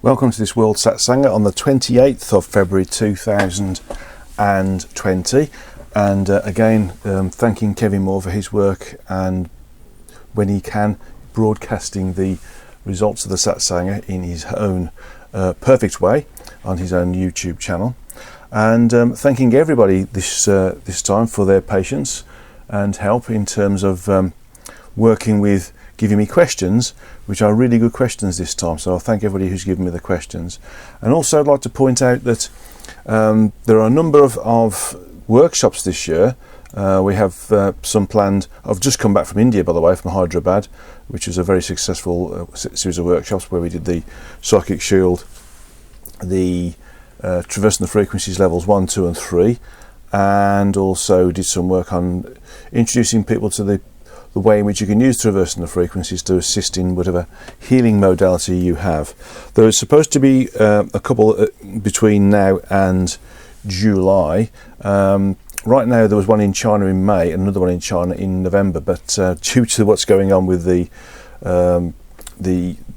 Welcome to this World Satsanga on the 28th of February 2020, and again thanking Kevin Moore for his work and, when he can, broadcasting the results of the Satsanga in his own perfect way on his own YouTube channel, and thanking everybody this time for their patience and help in terms of working with giving me questions, which are really good questions this time. So I'll thank everybody who's given me the questions. And also I'd like to point out that there are a number of workshops this year. We have some planned. I've just come back from India, by the way, from Hyderabad, which was a very successful series of workshops where we did the Psychic Shield, the Traversing the Frequencies levels 1, 2 and 3, and also did some work on introducing people to the way in which you can use Traversing the Frequencies to assist in whatever healing modality you have. There is supposed to be a couple between now and July. Right now there was one in China in May and another one in China in November, but due to what's going on with the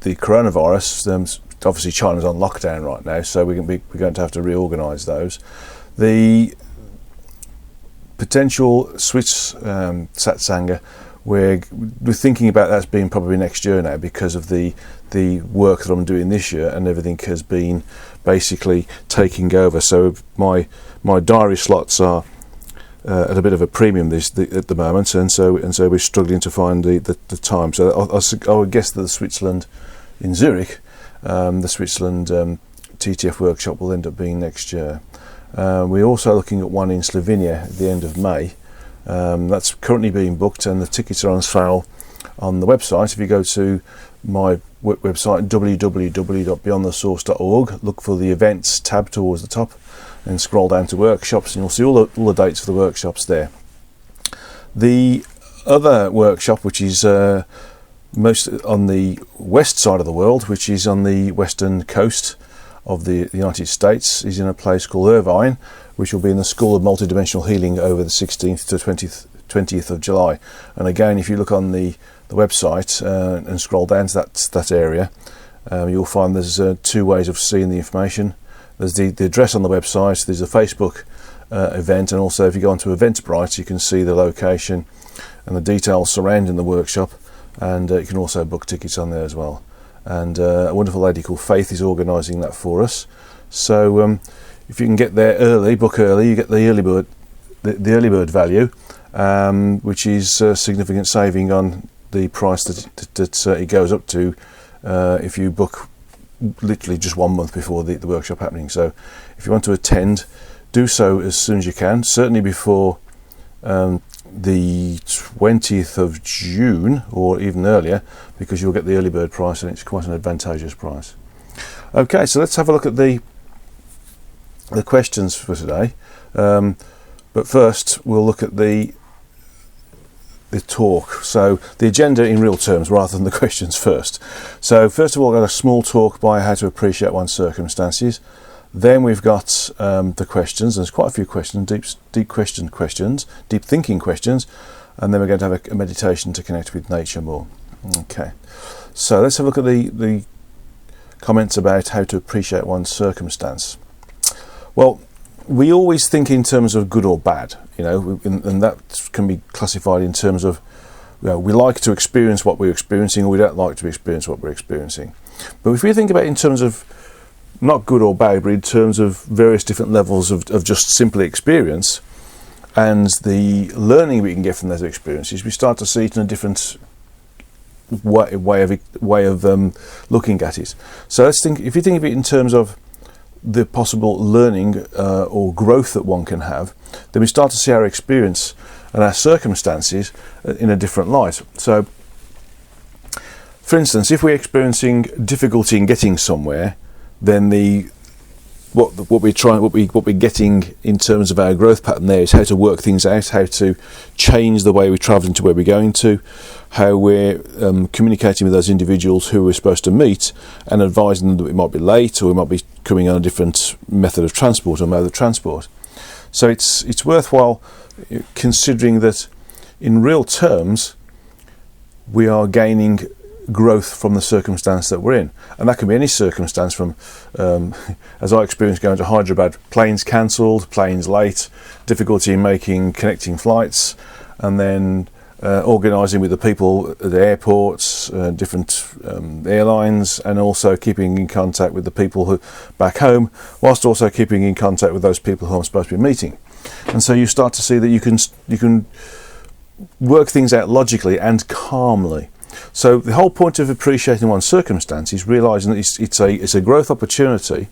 coronavirus, obviously China's on lockdown right now, so we're going to have to reorganise those. The potential Swiss Satsanga, we're thinking about that being probably next year now, because of the work that I'm doing this year, and everything has been basically taking over. So my diary slots are at a bit of a premium at the moment, and so we're struggling to find the time. So I would guess that the Switzerland in Zurich, the Switzerland TTF workshop will end up being next year. We're also looking at one in Slovenia at the end of May. That's currently being booked, and the tickets are on sale on the website. If you go to my website www.beyondthesource.org, look for the events tab towards the top and scroll down to workshops, and you'll see all the dates for the workshops there. The other workshop, which is most on the west side of the world, which is on the western coast of the United States, is in a place called Irvine, which will be in the School of Multidimensional Healing over the 16th to 20th of July. And again, if you look on the website and scroll down to that area, you'll find there's two ways of seeing the information. There's the address on the website, there's a Facebook event, and also if you go onto Eventbrite, you can see the location and the details surrounding the workshop, and you can also book tickets on there as well. And a wonderful lady called Faith is organising that for us. So if you can get there early, book early, you get the early bird value, which is a significant saving on the price that it goes up to if you book literally just 1 month before the workshop happening. So if you want to attend, do so as soon as you can, certainly before the 20th of June or even earlier, because you'll get the early bird price, and it's quite an advantageous price. Okay, so let's have a look at the questions for today, but first we'll look at the talk. So the agenda in real terms rather than the questions first. So first of all, I've got a small talk by how to appreciate one's circumstances. Then we've got the questions. There's quite a few questions, deep questions, deep thinking questions, and then we're going to have a meditation to connect with nature more. Okay, so let's have a look at the comments about how to appreciate one's circumstance. Well, we always think in terms of good or bad, and that can be classified in terms of, we like to experience what we're experiencing, or we don't like to experience what we're experiencing. But if we think about it in terms of not good or bad, but in terms of various different levels of just simply experience and the learning we can get from those experiences, we start to see it in a different way of looking at it. So let's think. If you think of it in terms of the possible learning or growth that one can have, then we start to see our experience and our circumstances in a different light. So, for instance, if we're experiencing difficulty in getting somewhere, then what we're getting in terms of our growth pattern there is how to work things out, how to change the way we're travelling to where we're going to, how we're communicating with those individuals who we're supposed to meet, and advising them that we might be late or we might be coming on a different method of transport or mode of transport. So it's worthwhile considering that in real terms we are gaining growth from the circumstance that we're in. And that can be any circumstance from, as I experienced going to Hyderabad, planes cancelled, planes late, difficulty in connecting flights, and then organising with the people at the airports, different airlines, and also keeping in contact with the people who back home, whilst also keeping in contact with those people who I'm supposed to be meeting. And so you start to see that you can work things out logically and calmly. So the whole point of appreciating one's circumstance is realising that it's a growth opportunity,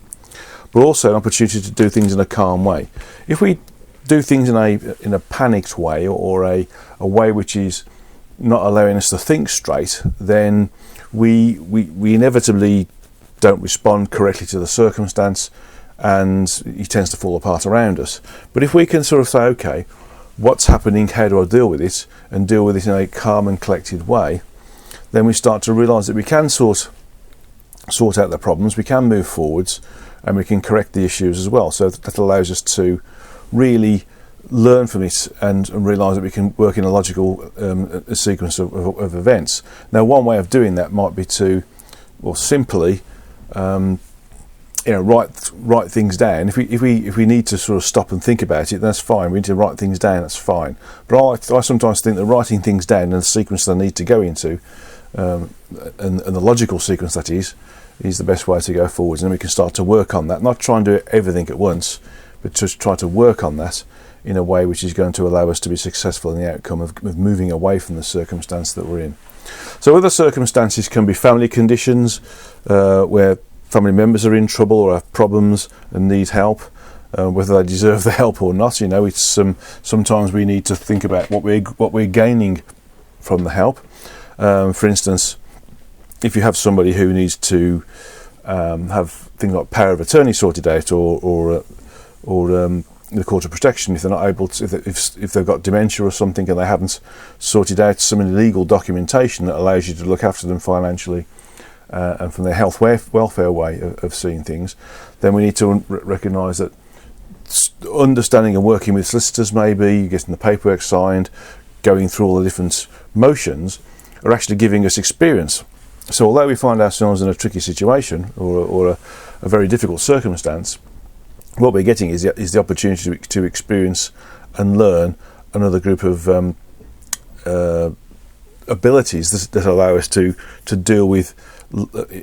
but also an opportunity to do things in a calm way. If we do things in a panicked way, or a way which is not allowing us to think straight, then we inevitably don't respond correctly to the circumstance, and it tends to fall apart around us. But if we can sort of say, okay, what's happening, how do I deal with it, and deal with it in a calm and collected way, then we start to realise that we can sort out the problems, we can move forwards, and we can correct the issues as well. So that allows us to really learn from it and realise that we can work in a logical sequence of events. Now, one way of doing that might be to, well, simply write things down. If we need to sort of stop and think about it, that's fine. We need to write things down, that's fine. But I sometimes think that writing things down in the sequence that I need to go into, and the logical sequence that is the best way to go forwards. And then we can start to work on that, not try and do everything at once, but just try to work on that in a way which is going to allow us to be successful in the outcome of moving away from the circumstance that we're in. So other circumstances can be family conditions, where family members are in trouble or have problems and need help, whether they deserve the help or not. It's sometimes we need to think about what we're gaining from the help. For instance, if you have somebody who needs to have things like power of attorney sorted out, or the court of protection, if they're not able to, if they've got dementia or something and they haven't sorted out some legal documentation that allows you to look after them financially, and from their health welfare way of seeing things, then we need to recognise that understanding and working with solicitors, maybe getting the paperwork signed, going through all the different motions, are actually giving us experience. So although we find ourselves in a tricky situation or a very difficult circumstance, what we're getting is the opportunity to experience and learn another group of abilities that allow us to deal with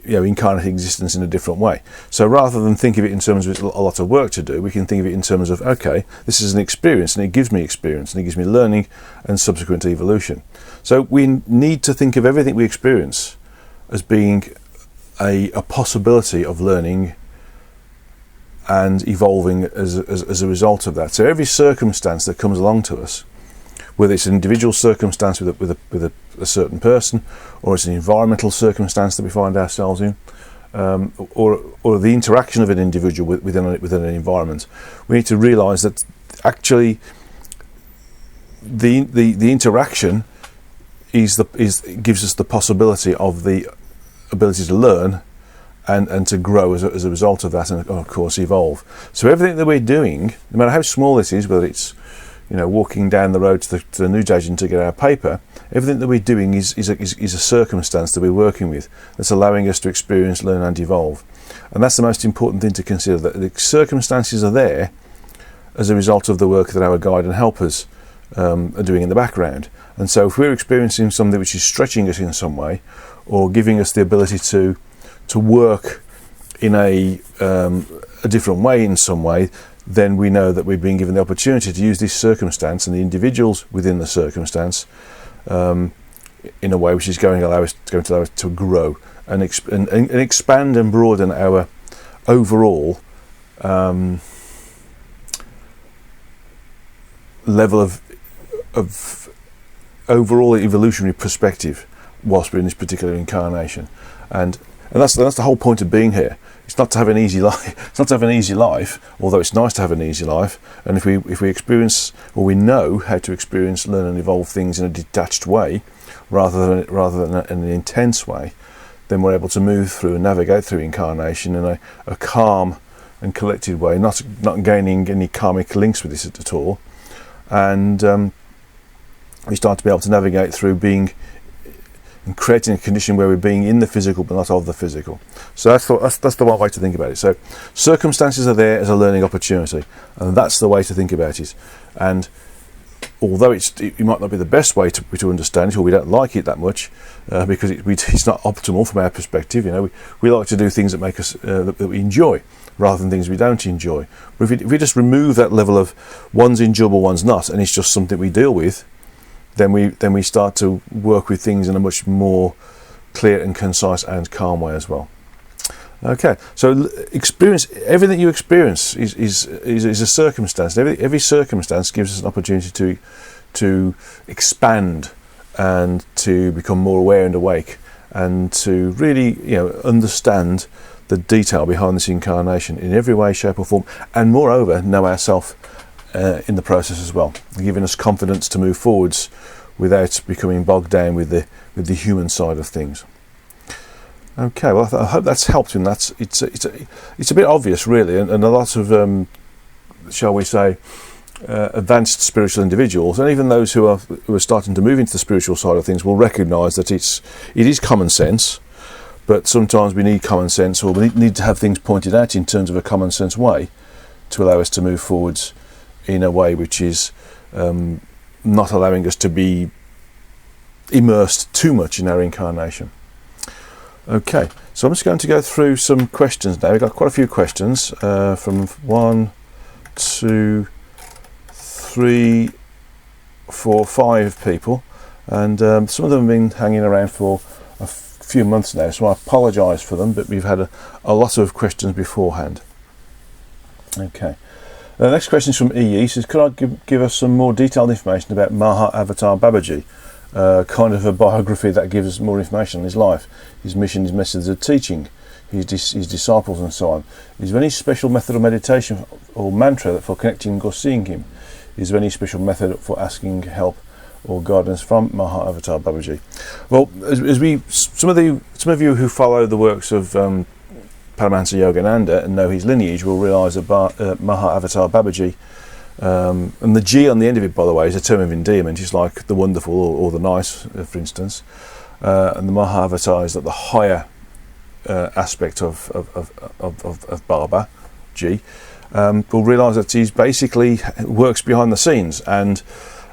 incarnate existence in a different way. So rather than think of it in terms of a lot of work to do, we can think of it in terms of, okay, this is an experience, and it gives me experience, and it gives me learning and subsequent evolution. So we need to think of everything we experience as being a possibility of learning and evolving as a result of that. So every circumstance that comes along to us, whether it's an individual circumstance with a certain person, or it's an environmental circumstance that we find ourselves in, or the interaction of an individual within an environment, we need to realise that actually the interaction gives us the possibility of the ability to learn and to grow as a result of that, and of course evolve. So everything that we're doing, no matter how small it is, whether it's walking down the road to the newsagent to get our paper, everything that we're doing is a circumstance that we're working with that's allowing us to experience, learn and evolve. And that's the most important thing to consider, that the circumstances are there as a result of the work that our guide and helpers are doing in the background. And so if we're experiencing something which is stretching us in some way, or giving us the ability to work in a different way in some way, then we know that we've been given the opportunity to use this circumstance and the individuals within the circumstance in a way which is going to allow us to grow and expand and broaden our overall level of overall evolutionary perspective whilst we're in this particular incarnation. And that's the whole point of being here. It's not to have an easy life. It's not to have an easy life, although it's nice to have an easy life. And if we experience, or we know how to experience, learn, and evolve things in a detached way, rather than in an intense way, then we're able to move through and navigate through incarnation in a calm and collected way, not gaining any karmic links with this at all. And we start to be able to navigate through being and creating a condition where we're being in the physical but not of the physical. So that's the right way to think about it. So circumstances are there as a learning opportunity, and that's the way to think about it. And although it might not be the best way to understand it, or we don't like it that much, because it's not optimal from our perspective. We like to do things that make us that we enjoy, rather than things we don't enjoy. But if we just remove that level of one's enjoyable, one's not, and it's just something we deal with, then we start to work with things in a much more clear and concise and calm way as well. Okay, so everything you experience is a circumstance. Every circumstance gives us an opportunity to expand and to become more aware and awake, and to really understand the detail behind this incarnation in every way, shape or form, and moreover know ourselves in the process as well, giving us confidence to move forwards without becoming bogged down with the human side of things. Okay, well, I hope that's helped. And it's a bit obvious, really, and a lot of shall we say advanced spiritual individuals, and even those who are starting to move into the spiritual side of things, will recognise that it is common sense. But sometimes we need common sense, or we need to have things pointed out in terms of a common sense way to allow us to move forwards in a way which is not allowing us to be immersed too much in our incarnation. Okay, so I'm just going to go through some questions now. We've got quite a few questions from 1, 2, 3, 4, 5 people, and some of them have been hanging around for a few months now, so I apologise for them, but we've had a lot of questions beforehand. Okay. The next question is from EE. Says, could I give us some more detailed information about Maha Avatar Babaji? Kind of a biography that gives us more information on his life, his mission, his methods of teaching, his disciples and so on. Is there any special method of meditation or mantra for connecting or seeing him? Is there any special method for asking help or guidance from Maha Avatar Babaji? Well, some of you who follow the works of Paramahansa Yogananda and know his lineage will realise that Maha Avatar Babaji, and the G on the end of it, by the way, is a term of endearment. It's like the wonderful or the nice, for instance, and the Maha Avatar is like the higher aspect of Baba, G. We'll realise that he's basically works behind the scenes and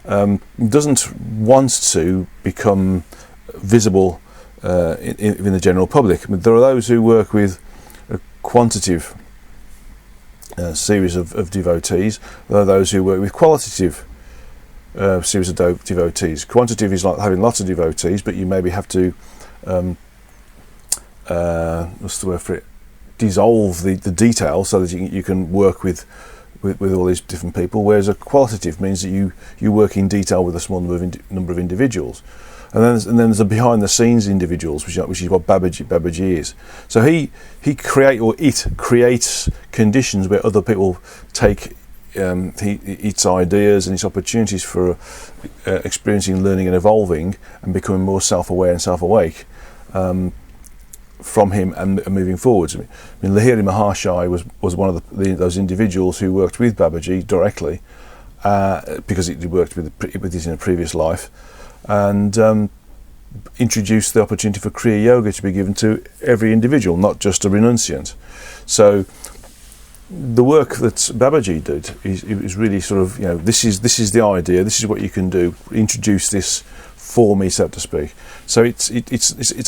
doesn't want to become visible in the general public. But there are those who work with a quantitative series of devotees. There are those who work with qualitative series of devotees. Quantitative is like having lots of devotees, but you maybe have to what's the word for it? Dissolve the details so that you can work with all these different people. Whereas a qualitative means that you work in detail with a small number of individuals. And then there's the behind the scenes individuals, which is what Babaji is. So it creates conditions where other people take its ideas and its opportunities for experiencing, learning and evolving and becoming more self-aware and self-awake from him and moving forwards. I mean, Lahiri Mahashai was one of those individuals who worked with Babaji directly because he worked with it in a previous life, and introduced the opportunity for Kriya Yoga to be given to every individual, not just a renunciant. So the work that Babaji did is really sort of, this is the idea, this is what you can do, introduce this for me, so to speak. So it's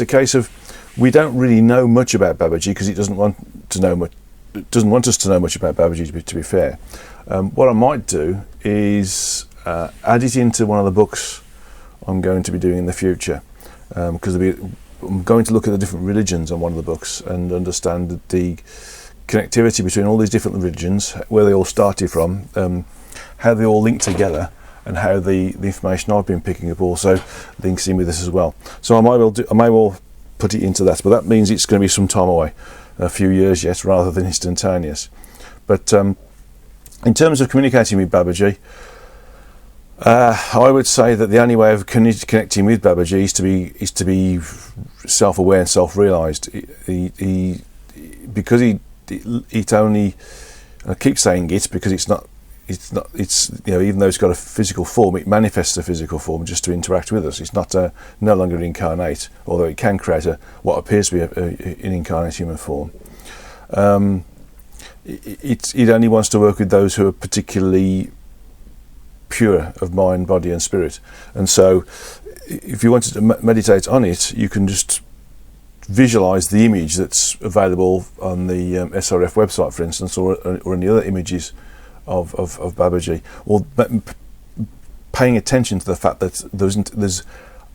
a case of, we don't really know much about Babaji because he doesn't want us to know much about Babaji, to be fair. What I might do is add it into one of the books I'm going to be doing in the future, because I'm going to look at the different religions on one of the books and understand the connectivity between all these different religions, where they all started from, how they all link together, and how the information I've been picking up also links in with this as well. So I may well put it into that, but that means it's going to be some time away, a few years yet, rather than instantaneous. But in terms of communicating with Babaji, I would say that the only way of connecting with Babaji is to be self-aware and self-realised. Because it only, I keep saying it because it's not it's not. It's, even though it's got a physical form, it manifests a physical form just to interact with us. It's not no longer incarnate, although it can create what appears to be an incarnate human form. It only wants to work with those who are particularly pure of mind, body, and spirit. And so, if you wanted to meditate on it, you can just visualize the image that's available on the SRF website, for instance, or any other images of Babaji, or paying attention to the fact that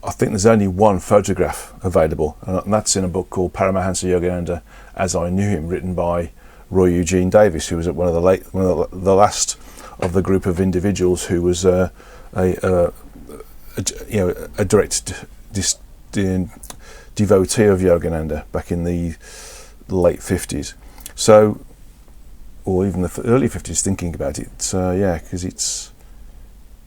I think there's only one photograph available, and that's in a book called Paramahansa Yogananda As I Knew Him, written by Roy Eugene Davis, who was one of the last of the group of individuals who was a direct devotee of Yogananda back in the late 50s. So, or even the early 50s, thinking about it. Because it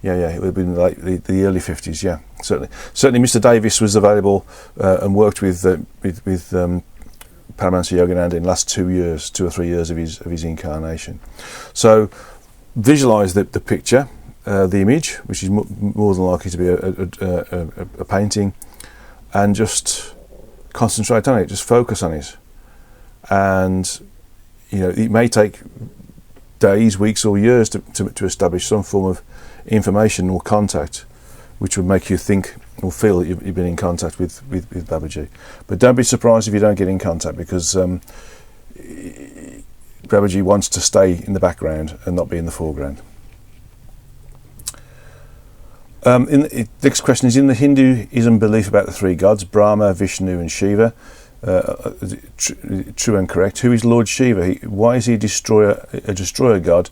would have been like the early 50s. Yeah, certainly. Mr. Davis was available and worked with Paramahansa Yogananda in the last 2 or 3 years of his incarnation. So, visualize the picture, the image, which is more than likely to be a painting, and just concentrate on it, just focus on it. And it may take days, weeks, or years to establish some form of information or contact which would make you think or feel that you've been in contact with Babaji. But don't be surprised if you don't get in contact, because Babaji wants to stay in the background and not be in the foreground. Next question is, in the Hinduism belief about the three gods, Brahma, Vishnu and Shiva, true and correct, who is Lord Shiva? Why is he a destroyer god,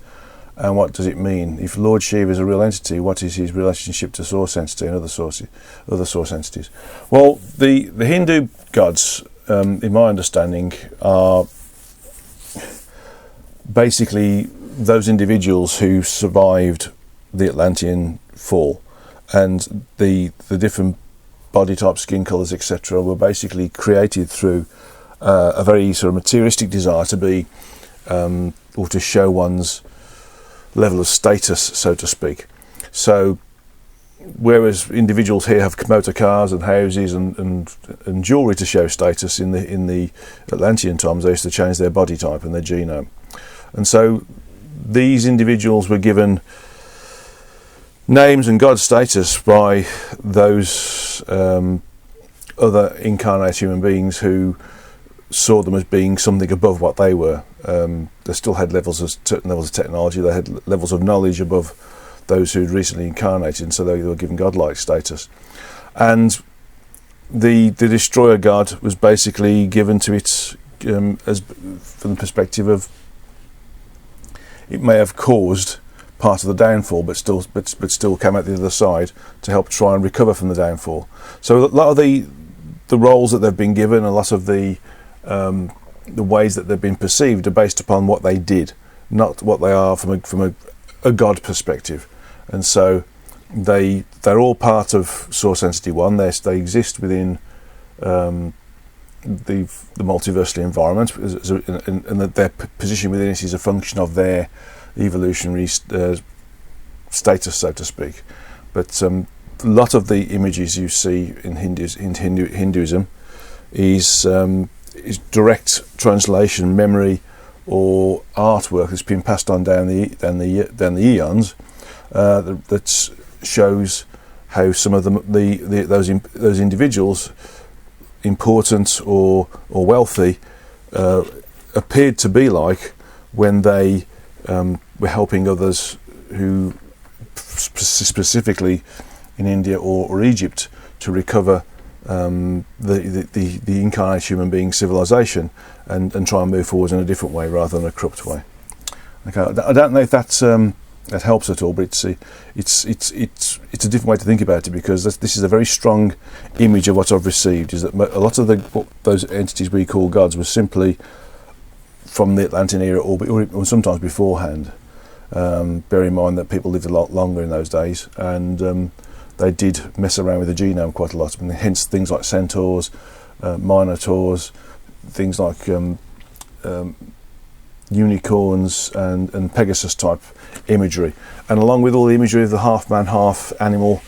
and what does it mean? If Lord Shiva is a real entity, what is his relationship to source entity and other source entities? Well, the Hindu gods, in my understanding, are basically those individuals who survived the Atlantean fall, and the different body types, skin colours, etc., were basically created through a very sort of materialistic desire to be or to show one's level of status, so to speak. So whereas individuals here have motor cars and houses and jewellery to show status, in the Atlantean times they used to change their body type and their genome. And so these individuals were given names and god status by those other incarnate human beings who saw them as being something above what they were. They still had certain levels of technology, they had levels of knowledge above those who'd recently incarnated, and so they were given godlike status. And the destroyer god was basically given to it as from the perspective of, it may have caused part of the downfall, but still came out the other side to help try and recover from the downfall. So a lot of the roles that they've been given, a lot of the ways that they've been perceived, are based upon what they did, not what they are from a god perspective. And so they're all part of Source Entity One. They exist within the multiversal environment, and that their position within it is a function of their evolutionary status, so to speak. But a lot of the images you see in Hinduism is direct translation, memory, or artwork that's been passed on down the eons, that shows how some of those individuals, important or wealthy, appeared to be like when they were helping others who, specifically in India or Egypt, to recover the incarnate human being civilization and try and move forward in a different way rather than a corrupt way. Okay, I don't know if that helps at all, but it's a different way to think about it, because this is a very strong image of what I've received. Is that a lot of those entities we call gods were simply from the Atlantean era, or sometimes beforehand. Bear in mind that people lived a lot longer in those days, and they did mess around with the genome quite a lot, and hence things like centaurs, minotaurs, things like unicorns and Pegasus type imagery, and along with all the imagery of the half man, half animal,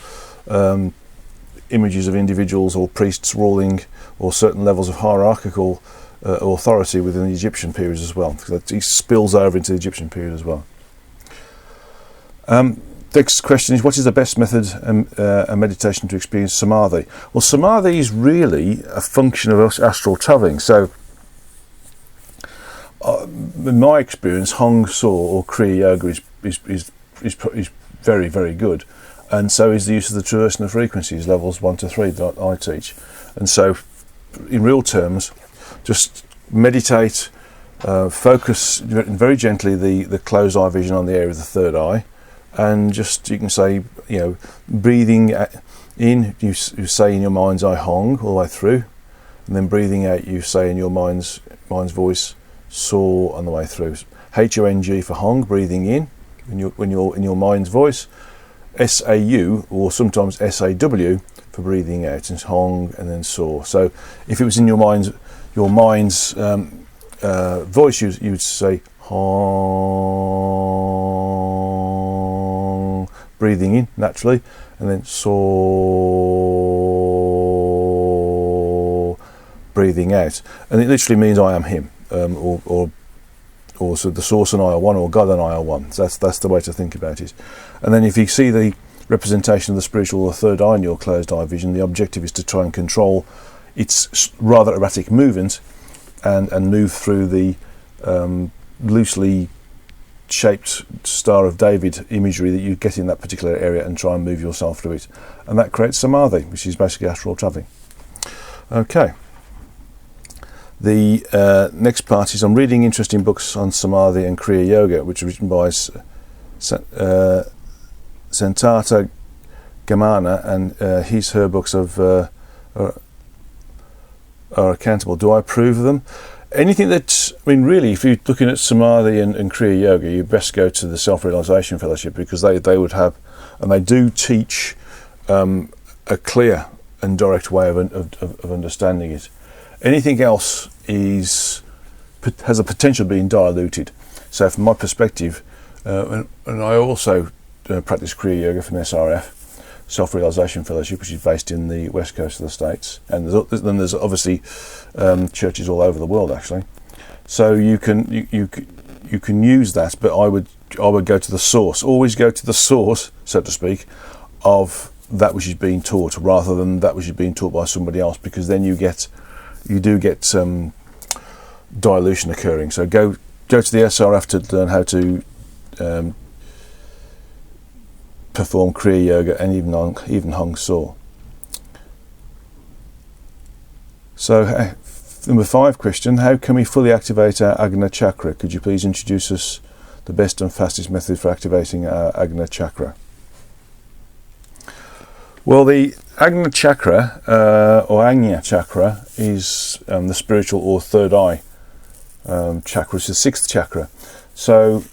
images of individuals or priests ruling, or certain levels of hierarchical authority within the Egyptian period as well, because it spills over into the Egyptian period as well. Next question is, what is the best method a meditation to experience samadhi? Well, samadhi is really a function of astral travelling. So in my experience, Hong Sau or Kriya Yoga is very, very good, and so is the use of the traversing of frequencies, levels 1 to 3 that I teach. And so in real terms, just meditate, focus very gently the closed eye vision on the area of the third eye, and just, you can say, breathing in, you say in your mind's eye Hong all the way through, and then breathing out, you say in your mind's voice Sau on the way through. Hong for Hong, breathing in when you're in your mind's voice. Sau, or sometimes SAW, for breathing out, and Hong and then Sau. So if it was in your mind's voice, you would say Hong, breathing in naturally, and then Sau, breathing out. And it literally means I am him, or so the source and I are one, or God and I are one. So that's the way to think about it. And then if you see the representation of the spiritual or third eye in your closed eye vision, the objective is to try and control its rather erratic movement and move through the loosely shaped Star of David imagery that you get in that particular area, and try and move yourself through it. And that creates samadhi, which is basically astral travelling. Okay. The next part is, I'm reading interesting books on samadhi and Kriya Yoga, which are written by Sentata Gamana, and her books are accountable. Do I approve of them? Anything that, really, if you're looking at samadhi and Kriya Yoga, you best go to the Self-Realization Fellowship, because they would have, and they do teach a clear and direct way of understanding it. Anything else has a potential of being diluted. So from my perspective, and I also practice Kriya Yoga from SRF, Self-Realization Fellowship, which is based in the west coast of the States, and there's obviously churches all over the world actually. So you can use that, but I would go to the source. Always go to the source, so to speak, of that which is being taught, rather than that which is being taught by somebody else, because then you do get dilution occurring. So go to the SRF to learn how to perform Kriya Yoga, and even Hong Sau. So number 5 question: how can we fully activate our Ajna chakra? Could you please introduce us the best and fastest method for activating our Ajna chakra? Well, the Ajna chakra, or Ajna chakra, is the spiritual or third eye chakra. It's the 6th chakra. So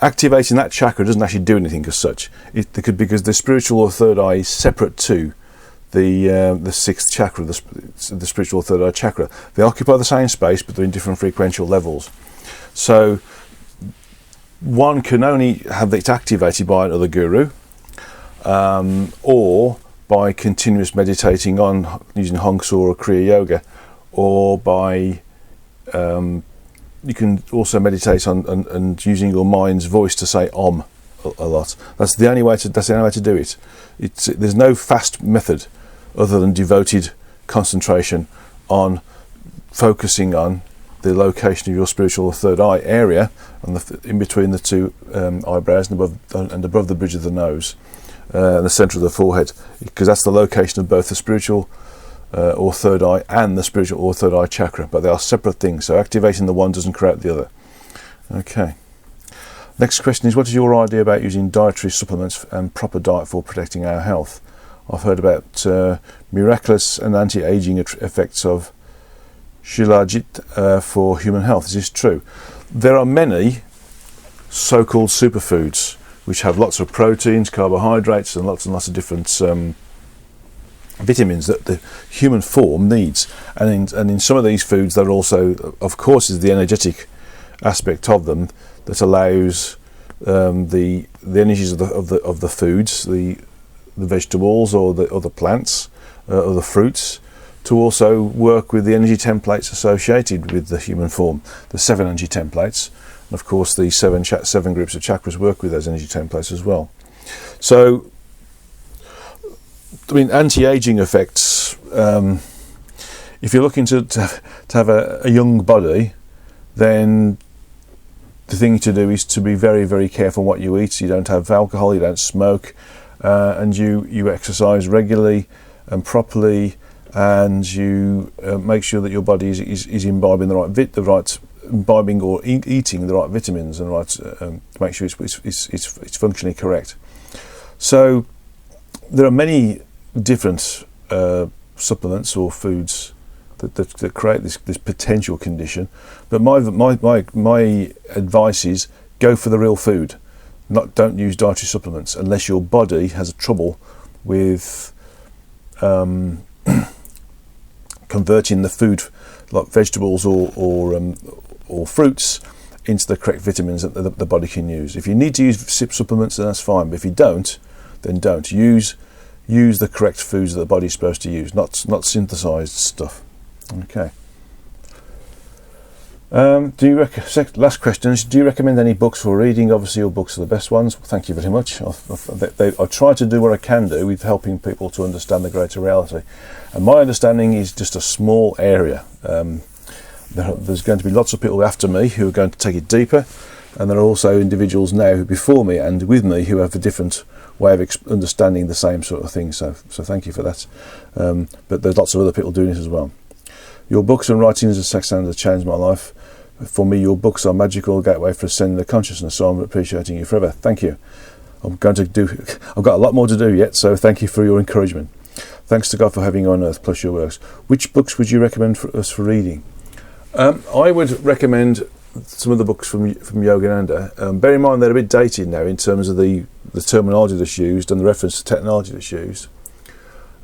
activating that chakra doesn't actually do anything as such. Because the spiritual or third eye is separate to the 6th chakra, the spiritual or third eye chakra. They occupy the same space, but they're in different frequential levels. So one can only have it activated by another guru, or by continuous meditating on using Hong Sau or Kriya Yoga, or by you can also meditate on and using your mind's voice to say Om a lot. That's the only way to do it. There's no fast method other than devoted concentration on focusing on the location of your spiritual or third eye area, and in between the two eyebrows and above the bridge of the nose, and the centre of the forehead, because that's the location of both the spiritual or third eye and the spiritual or third eye chakra, but they are separate things. So activating the one doesn't create the other. Okay. Next question is, what is your idea about using dietary supplements and proper diet for protecting our health? I've heard about miraculous and anti-aging effects of Shilajit for human health. Is this true? There are many so-called superfoods which have lots of proteins, carbohydrates, and lots of different vitamins that the human form needs. And in some of these foods, there also, of course, is the energetic aspect of them that allows the energies of the foods, the vegetables or the plants or the fruits, to also work with the energy templates associated with the human form, the 7 energy templates. And of course, the seven groups of chakras work with those energy templates as well. So, I mean, anti-aging effects. If you're looking to have a young body, then the thing to do is to be very, very careful what you eat. So you don't have alcohol, you don't smoke, and you exercise regularly and properly, and you make sure that your body is imbibing imbibing or eating the right vitamins and to make sure it's functionally correct. So there are many different supplements or foods that create this potential condition, but my advice is go for the real food. Don't use dietary supplements unless your body has trouble with converting the food, like vegetables or fruits, into the correct vitamins that the body can use. If you need to use supplements, then that's fine. But if you don't, then don't use the correct foods that the body's supposed to use, not synthesized stuff. Okay. Last question is, do you recommend any books for reading? Obviously your books are the best ones. Thank you very much. I try to do what I can do with helping people to understand the greater reality, and my understanding is just a small area. There's going to be lots of people after me who are going to take it deeper, and there are also individuals now before me and with me who have a different way of understanding the same sort of thing, so thank you for that. But there's lots of other people doing this as well. Your books and writings of Satsanga have changed my life. For me, your books are magical gateway for ascending the consciousness, so I'm appreciating you forever. Thank you. I've got a lot more to do yet, so thank you for your encouragement. Thanks to God for having you on earth, plus your works. Which books would you recommend for us for reading? I would recommend some of the books from Yogananda. Bear in mind they're a bit dated now in terms of the terminology that's used and the reference to technology that's used.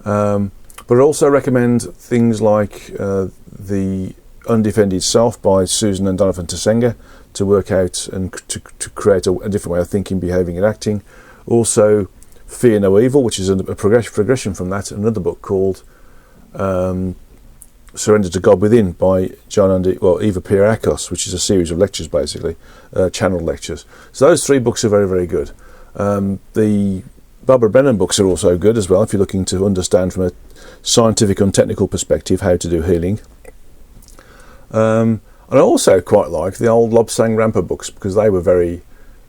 But I also recommend things like The Undefended Self by Susan and Donovan Satsanga to work out and to create a different way of thinking, behaving and acting. Also Fear No Evil, which is a progression from that. Another book called Surrender to God Within by Eva Pierakos, which is a series of lectures, basically, channeled lectures. So those 3 books are very, very good. The Barbara Brennan books are also good as well, if you're looking to understand from a scientific and technical perspective how to do healing. And I also quite like the old Lobsang Rampa books, because they were very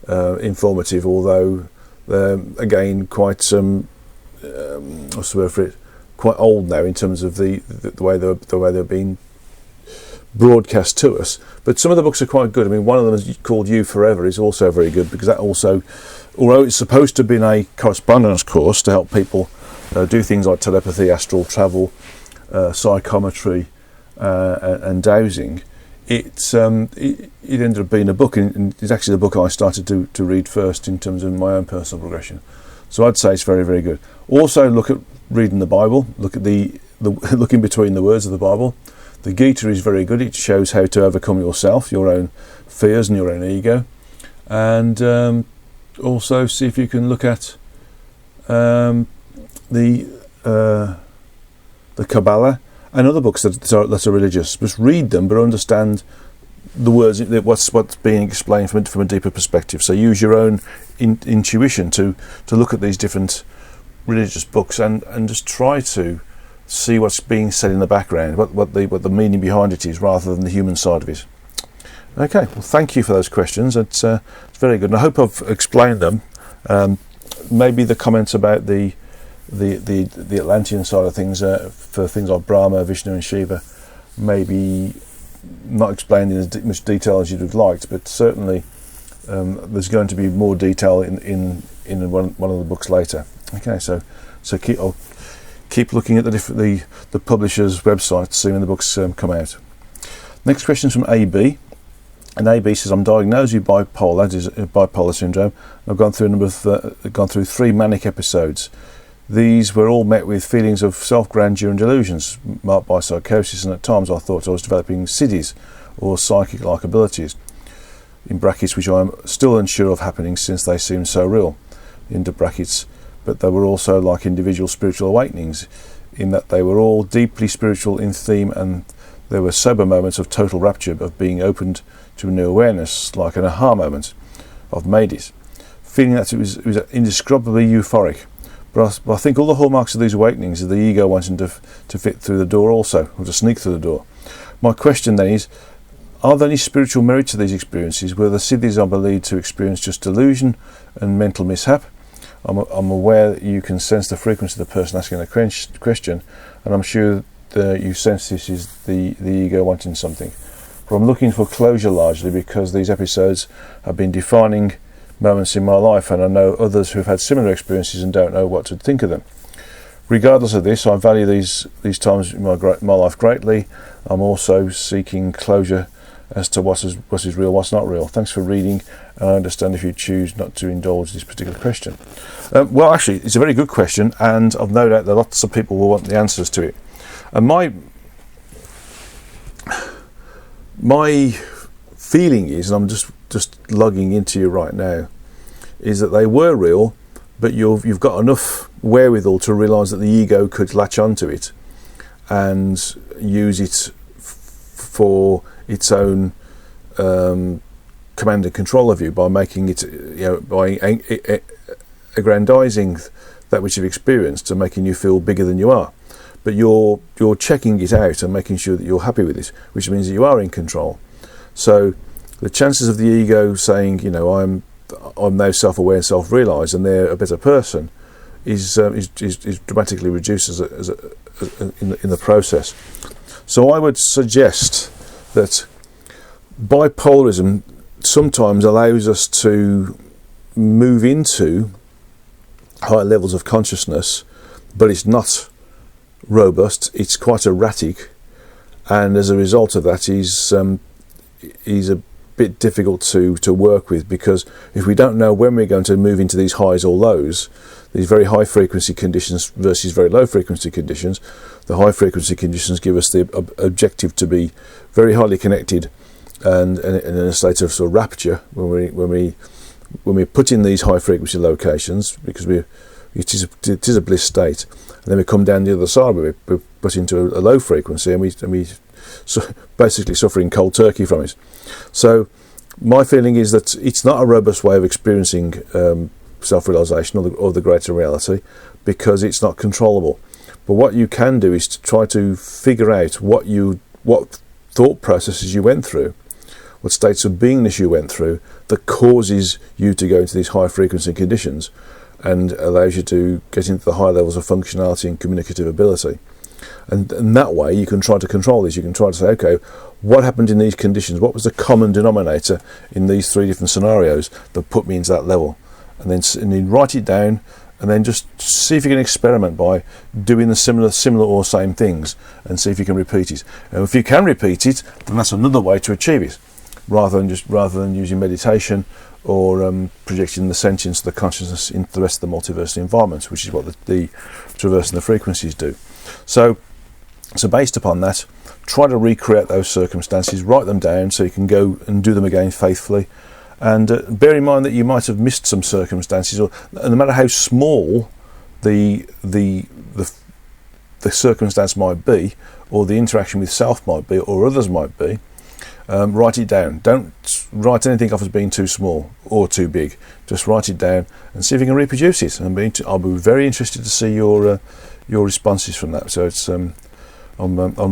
informative, although again quite what's the word for it? Quite old now in terms of the way they're being broadcast to us. But some of the books are quite good. I mean, one of them is called You Forever is also very good, because that also, although it's supposed to have been a correspondence course to help people do things like telepathy, astral travel, psychometry, and dowsing, it ended up being a book, and it's actually the book I started to read first in terms of my own personal progression. So I'd say it's very, very good. Also, look at reading the Bible. Look at looking between the words of the Bible. The Gita is very good. It shows how to overcome yourself, your own fears and your own ego. And also see if you can look at the Kabbalah and other books that are religious. Just read them, but understand the words, what's being explained from a deeper perspective. So use your own intuition to look at these different religious books and just try to see what's being said in the background, what the meaning behind it is, rather than the human side of it. Okay, well, thank you for those questions. It's very good, and I hope I've explained them. Maybe the comments about the Atlantean side of things, for things like Brahma, Vishnu and Shiva, maybe not explained in as much detail as you'd have liked, but certainly there's going to be more detail in one of the books later. Okay, so I'll keep looking at the publisher's website to see when the books come out. Next question is from AB, and AB says, I'm diagnosed with bipolar syndrome. I've gone through 3 manic episodes. These were all met with feelings of self-grandeur and delusions, marked by psychosis, and at times I thought I was developing siddhis, or psychic-like abilities. in brackets, which I'm still unsure of happening since they seem so real, into brackets, but they were also like individual spiritual awakenings, in that they were all deeply spiritual in theme, and there were sober moments of total rapture, of being opened to a new awareness, like an aha moment. I've made it, feeling that it was indescribably euphoric. But I think all the hallmarks of these awakenings are the ego wanting to fit through the door also, or to sneak through the door. My question then is, are there any spiritual merit to these experiences, where the siddhis are believed to experience just delusion and mental mishap? I'm aware that you can sense the frequency of the person asking a question, and I'm sure that you sense this is the ego wanting something. But I'm looking for closure largely because these episodes have been defining moments in my life, and I know others who've had similar experiences and don't know what to think of them. Regardless of this, I value these times in my life greatly. I'm also seeking closure as to what is real, what's not real. Thanks for reading, and I understand if you choose not to indulge this particular question. Well, actually, it's a very good question, and I've no doubt that lots of people will want the answers to it. And my feeling is, and I'm just logging into you right now, is that they were real, but you've got enough wherewithal to realise that the ego could latch onto it and use it for its own command and control of you, by making it, by aggrandizing that which you've experienced and making you feel bigger than you are. But you're checking it out and making sure that you're happy with it, which means that you are in control. So the chances of the ego saying, I'm now self-aware and self-realised, and they're a better person, is dramatically reduced in the process. So I would suggest that bipolarism sometimes allows us to move into higher levels of consciousness, but it's not robust, it's quite erratic, and as a result of that is a bit difficult to work with, because if we don't know when we're going to move into these highs or lows, these very high frequency conditions versus very low frequency conditions, the high frequency conditions give us the objective to be very highly connected and in a state of sort of rapture when we put in these high frequency locations, because it is a bliss state, and then we come down the other side where we put into a low frequency, and we basically suffering cold turkey from it. So my feeling is that it's not a robust way of experiencing self-realization or the greater reality, because it's not controllable. But what you can do is to try to figure out what thought processes you went through, what states of beingness you went through, that causes you to go into these high frequency conditions and allows you to get into the high levels of functionality and communicative ability. And that way you can try to control this. You can try to say, okay, what happened in these conditions? What was the common denominator in these three different scenarios that put me into that level? And then write it down, and then just see if you can experiment by doing the similar or same things, and see if you can repeat it. And if you can repeat it, then that's another way to achieve it, rather than using meditation or projecting the sentience of the consciousness into the rest of the multiverse environment, which is what the traversing the frequencies do. So based upon that, try to recreate those circumstances, write them down so you can go and do them again faithfully, and bear in mind that you might have missed some circumstances, or no matter how small the circumstance might be, or the interaction with self might be, or others might be. Write it down. Don't write anything off as being too small or too big. Just write it down and see if you can reproduce it. I'll be very interested to see your responses from that. So it's I'm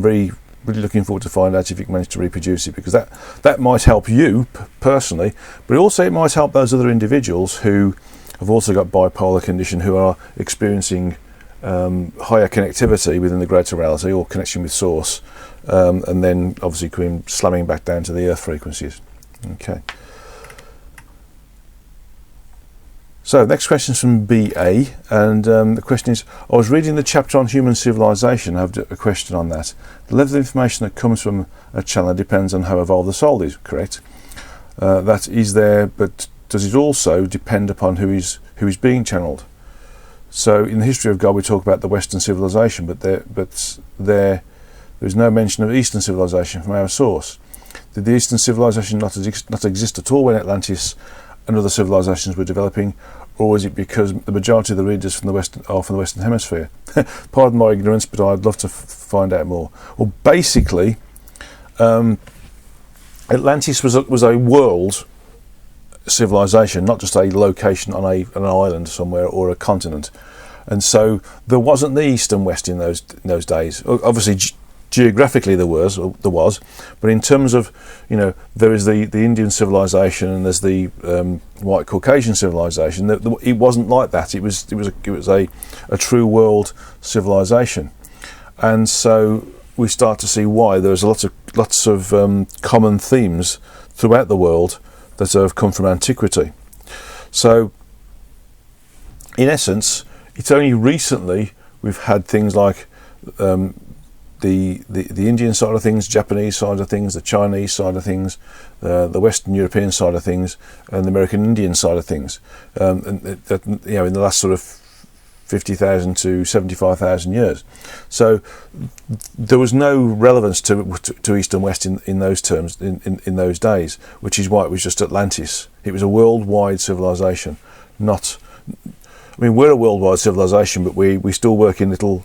really looking forward to find out if you can manage to reproduce it, because that might help you personally, but also it might help those other individuals who have also got bipolar condition, who are experiencing higher connectivity within the greater reality or connection with source, and then obviously slamming back down to the earth frequencies. Okay. So next question is from BA, and the question is, I was reading the chapter on human civilization. I have a question on that. The level of information that comes from a channel depends on how evolved the soul is, correct? That is there, but does it also depend upon who is being channeled? So in the history of God we talk about the Western civilization, but there is no mention of Eastern civilization from our source. Did the Eastern civilization not exist at all when Atlantis and other civilizations were developing, or was it because the majority of the readers from the Western Hemisphere? Pardon my ignorance, but I'd love to find out more. Well, basically, Atlantis was a world civilization, not just a location on an island somewhere or a continent. And so there wasn't the East and West in those days. Obviously, geographically there was, but in terms of, there is the Indian civilization and there's the white Caucasian civilization. It wasn't like that. It was a true world civilization, and so we start to see why there's lots of common themes throughout the world that have come from antiquity. So, in essence, it's only recently we've had things like the Indian side of things, Japanese side of things, the Chinese side of things, the Western European side of things, and the American Indian side of things. In the last sort of 50,000 to 75,000 years. So there was no relevance to East and West in those terms in those days, which is why it was just Atlantis. It was a worldwide civilization, we're a worldwide civilization, but we still work in little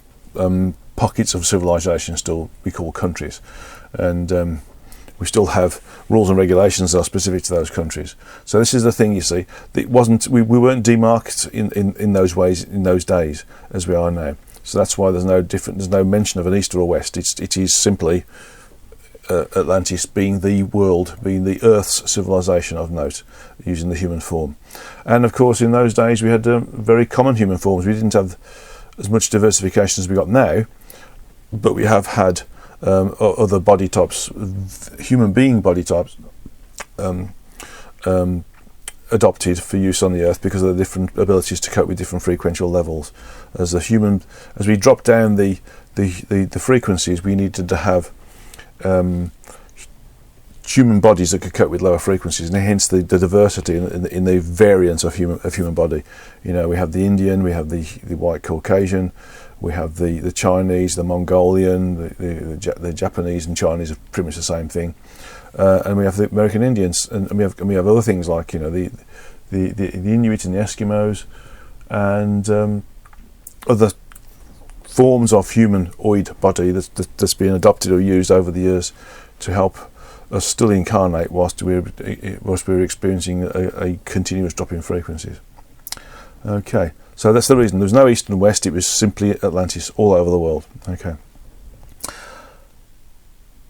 pockets of civilization still we call countries, and we still have rules and regulations that are specific to those countries. So this is the thing, you see. It wasn't we weren't demarked in those ways in those days as we are now. So that's why there's no mention of an East or a West. It is simply Atlantis being the world, being the Earth's civilization of note, using the human form. And of course, in those days we had very common human forms. We didn't have as much diversification as we got now, but we have had other body types, human being body types, adopted for use on the Earth because of the different abilities to cope with different frequential levels. As we drop down the frequencies, we needed to have human bodies that could cope with lower frequencies, and hence the diversity in the variance of human body. We have the Indian, we have the white Caucasian, we have the Chinese, the Mongolian, the Japanese and Chinese are pretty much the same thing, and we have the American Indians, and we have other things like the Inuit and the Eskimos, and other forms of humanoid body that's been adopted or used over the years to help us still incarnate whilst we're experiencing a continuous drop in frequencies. Okay, so that's the reason. There was no East and West, it was simply Atlantis all over the world. Okay.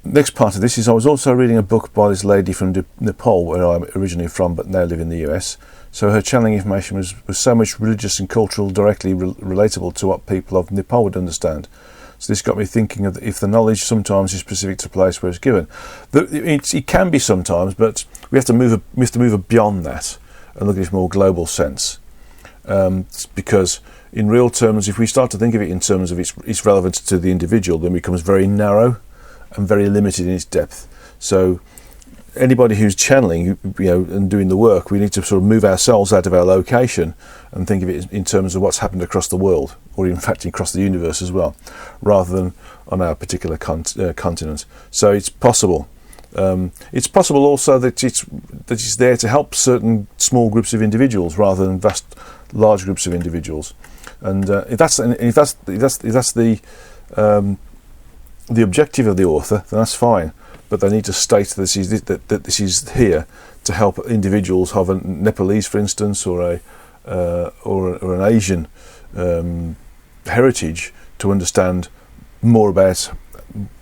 Next part of this is I was also reading a book by this lady from Nepal, where I'm originally from but now live in the US. So her channeling information was so much religious and cultural, directly relatable to what people of Nepal would understand. So this got me thinking of if the knowledge sometimes is specific to the place where it's given. It can be sometimes, but we have to move beyond that and look at it in a more global sense. Because in real terms, if we start to think of it in terms of its relevance to the individual, then it becomes very narrow and very limited in its depth. So anybody who's channeling, and doing the work, we need to sort of move ourselves out of our location and think of it in terms of what's happened across the world, or in fact across the universe as well, rather than on our particular continent. So it's possible. It's possible also that it's there to help certain small groups of individuals rather than large groups of individuals. And if that's the objective of the author, then that's fine. But they need to state that this is here to help individuals have a Nepalese, for instance, or an Asian heritage to understand more about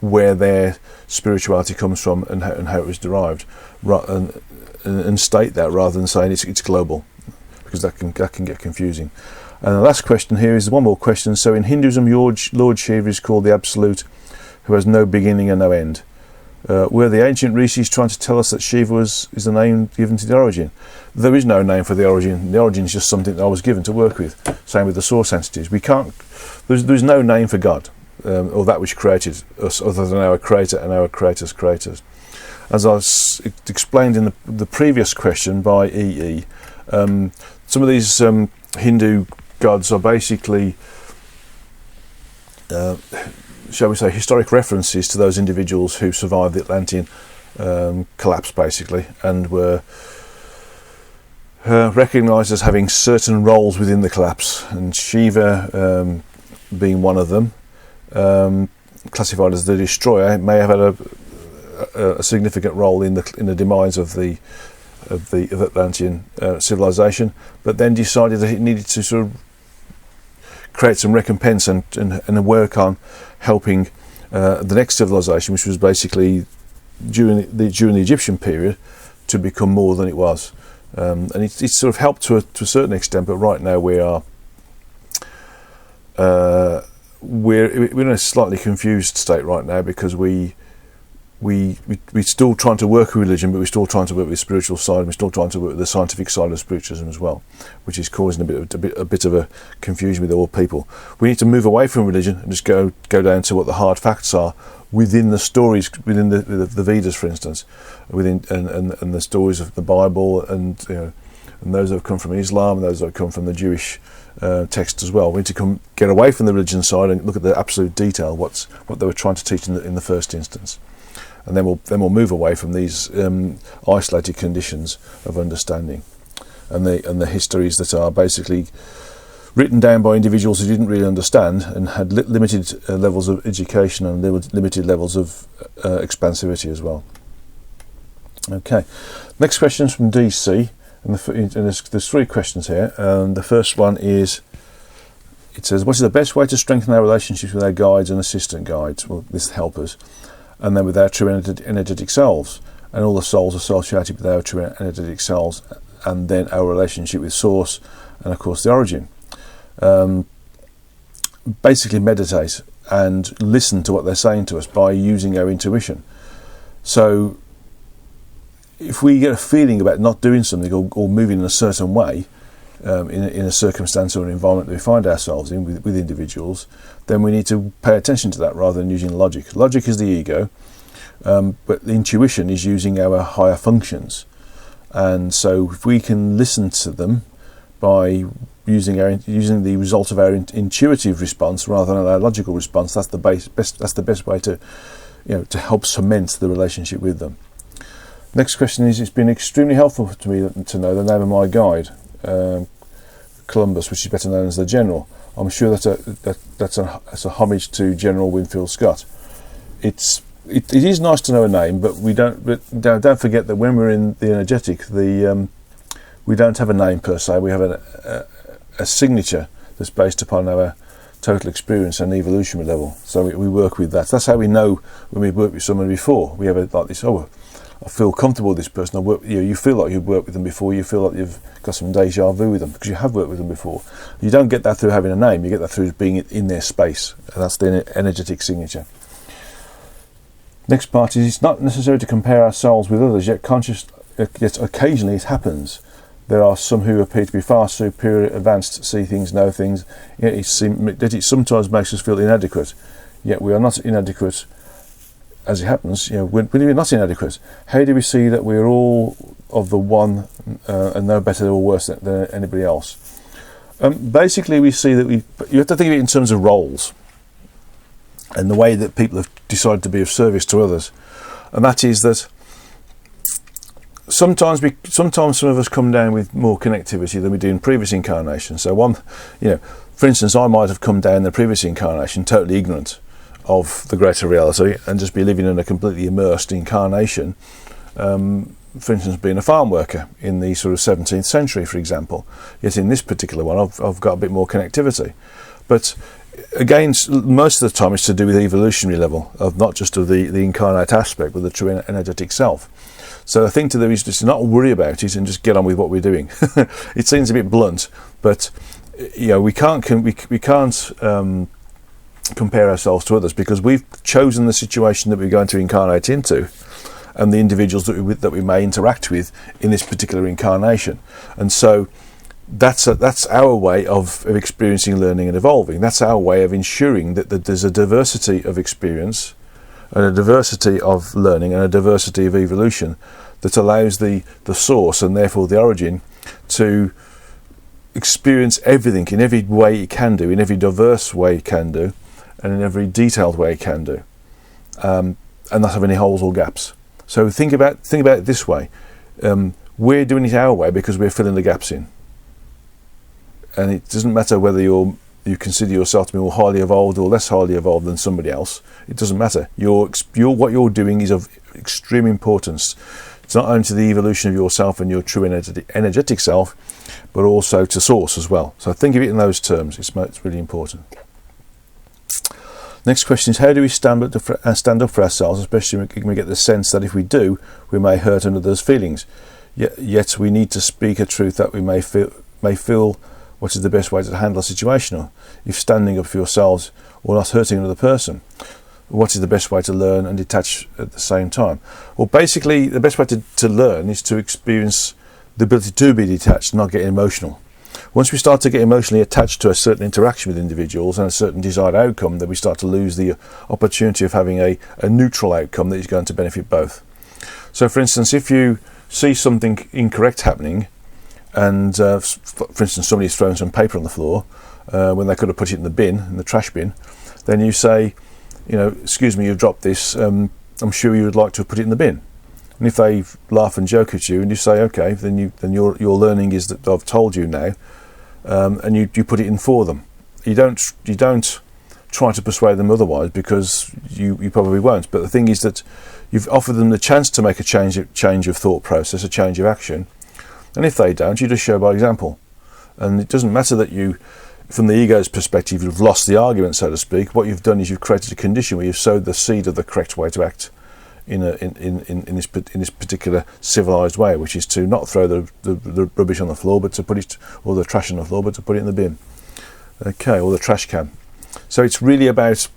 where their spirituality comes from and how it was derived, and state that rather than saying it's global, because that can get confusing. And the last question here is one more question. So in Hinduism, Lord Shiva is called the Absolute, who has no beginning and no end. Were the ancient rishis trying to tell us that Shiva is the name given to the origin? There is no name for the origin. The origin is just something that I was given to work with. Same with the source entities. We can't. There's no name for God or that which created us, other than our Creator and our Creator's creators. As I explained in the previous question by EE, some of these Hindu gods are basically, shall we say, historic references to those individuals who survived the Atlantean collapsed basically, and were recognised as having certain roles within the collapse, and Shiva being one of them, classified as the destroyer, may have had a significant role in the demise of the Atlantean civilization, but then decided that it needed to sort of create some recompense and work on helping the next civilization, which was basically during the Egyptian period, to become more than it was. And it's sort of helped to a certain extent, but right now we're in a slightly confused state right now, because we're still trying to work with religion, but we're still trying to work with the spiritual side, and we're still trying to work with the scientific side of spiritualism as well, which is causing a bit of a confusion with all people. We need to move away from religion and just go down to what the hard facts are within the stories, within the Vedas, for instance, within and the stories of the Bible, and those that have come from Islam, and those that have come from the Jewish text as well. We need to get away from the religion side and look at the absolute detail, what they were trying to teach in the first instance, and then we'll move away from these isolated conditions of understanding and the histories that are basically written down by individuals who didn't really understand and had limited levels of education and limited levels of expansivity as well. Okay, next question is from DC, and there's 3 questions here. The first one is, it says, what is the best way to strengthen our relationships with our guides and assistant guides, well, this helpers, and then with our true energetic selves, and all the souls associated with our true energetic selves, and then our relationship with Source, and of course the origin. Basically meditate and listen to what they're saying to us by using our intuition. So if we get a feeling about not doing something or moving in a certain way, in a circumstance or an environment that we find ourselves in with individuals, then we need to pay attention to that rather than using logic. Logic is the ego, but the intuition is using our higher functions. And so if we can listen to them by using the result of our intuitive response rather than our logical response, that's the best way to help cement the relationship with them. Next question is, it's been extremely helpful to me to know the name of my guide, Columbus, which is better known as the General. I'm sure that's a homage to General Winfield Scott. It is nice to know a name, but don't forget that when we're in the energetic, we don't have a name per se. We have a signature that's based upon our total experience and evolutionary level. So we work with that. That's how we know when we've worked with someone before. We have like this, I feel comfortable with this person. You feel like you've worked with them before. You feel like you've got some deja vu with them because you have worked with them before. You don't get that through having a name. You get that through being in their space. And that's the energetic signature. Next part is, it's not necessary to compare ourselves with others, yet occasionally it happens. There are some who appear to be far superior, advanced, see things, know things, yet it sometimes makes us feel inadequate. Yet we are not inadequate. As it happens, when we're not inadequate, how do we see that we're all of the one and no better or worse than anybody else? Basically, we see that you have to think of it in terms of roles and the way that people have decided to be of service to others, and that is that sometimes some of us come down with more connectivity than we do in previous incarnations. So for instance, I might have come down in the previous incarnation totally ignorant of the greater reality and just be living in a completely immersed incarnation, for instance being a farm worker in the sort of 17th century, for example. Yet in this particular one I've got a bit more connectivity, but again most of the time it's to do with the evolutionary level of not just of the incarnate aspect but the true energetic self. So the thing to do is just not worry about it and just get on with what we're doing. It seems a bit blunt, but we can't compare ourselves to others because we've chosen the situation that we're going to incarnate into and the individuals that we may interact with in this particular incarnation. And so that's our way of experiencing, learning and evolving. That's our way of ensuring that there's a diversity of experience and a diversity of learning and a diversity of evolution that allows the source and therefore the origin to experience everything in every way it can do, in every diverse way it can do, and in every detailed way it can do, and not have any holes or gaps. So think about it this way. We're doing it our way because we're filling the gaps in. And it doesn't matter whether you consider yourself to be more highly evolved or less highly evolved than somebody else. It doesn't matter. What you're doing is of extreme importance. It's not only to the evolution of yourself and your true energetic self, but also to source as well. So think of it in those terms. It's really important. Next question is, how do we stand up for ourselves, especially when we get the sense that if we do, we may hurt another's feelings. Yet we need to speak a truth that we may feel what is the best way to handle a situation, or if standing up for yourselves or not hurting another person. What is the best way to learn and detach at the same time? Well, basically, the best way to learn is to experience the ability to be detached, not get emotional. Once we start to get emotionally attached to a certain interaction with individuals and a certain desired outcome, then we start to lose the opportunity of having a neutral outcome that is going to benefit both. So, for instance, if you see something incorrect happening, and for instance, somebody's thrown some paper on the floor when they could have put it in the trash bin, then you say, excuse me, you've dropped this. I'm sure you would like to have put it in the bin. And if they laugh and joke at you, and you say, okay, then your learning is that I've told you now, and you put it in for them. You don't try to persuade them otherwise, because you probably won't. But the thing is that you've offered them the chance to make a change of thought process, a change of action. And if they don't, you just show by example. And it doesn't matter that you, from the ego's perspective, you've lost the argument, so to speak. What you've done is you've created a condition where you've sowed the seed of the correct way to act in this particular civilized way, which is to not throw the rubbish on the floor, but to put it, or the trash on the floor, but to put it in the bin. Okay, or the trash can. So it's really about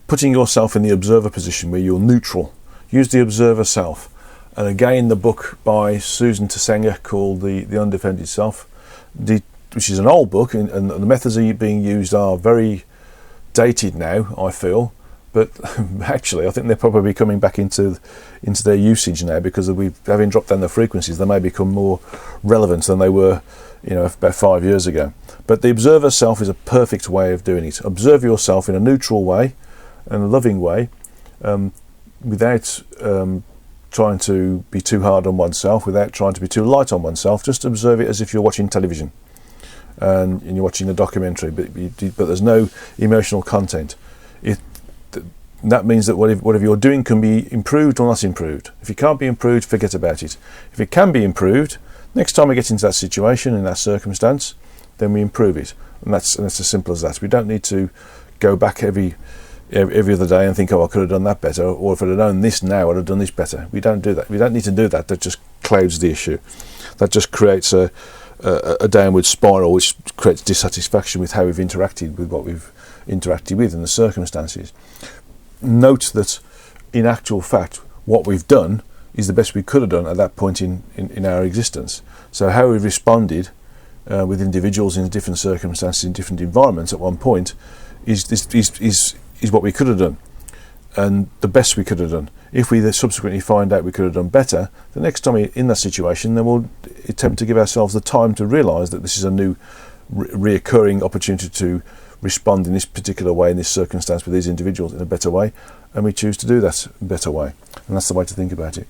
putting yourself in the observer position where you're neutral. Use the observer self. And again, the book by Susan Satsanga called The Undefended Self, which is an old book, and the methods being used are very dated now, I feel. But actually, I think they're probably coming back into their usage now, because having dropped down the frequencies, they may become more relevant than they were, about 5 years ago. But the observer self is a perfect way of doing it. Observe yourself in a neutral way and a loving way, without trying to be too hard on oneself, without trying to be too light on oneself. Just observe it as if you're watching television and you're watching a documentary, but there's no emotional content. That means that whatever you're doing can be improved or not improved. If it can't be improved, forget about it. If it can be improved, next time we get into that situation, in that circumstance, then we improve it. And that's as simple as that. We don't need to go back every other day and think, I could have done that better, or if I'd have known this now, I'd have done this better. We don't do that. We don't need to do that. That just clouds the issue. That just creates a downward spiral, which creates dissatisfaction with how we've interacted with what we've interacted with in the circumstances. Note that, in actual fact, what we've done is the best we could have done at that point in our existence. So how we've responded with individuals in different circumstances, in different environments at one point, is what we could have done, and the best we could have done. If we subsequently find out we could have done better, the next time we're in that situation, then we'll attempt to give ourselves the time to realise that this is a new reoccurring opportunity to respond in this particular way, in this circumstance, with these individuals in a better way, and we choose to do that better way. And that's the way to think about it.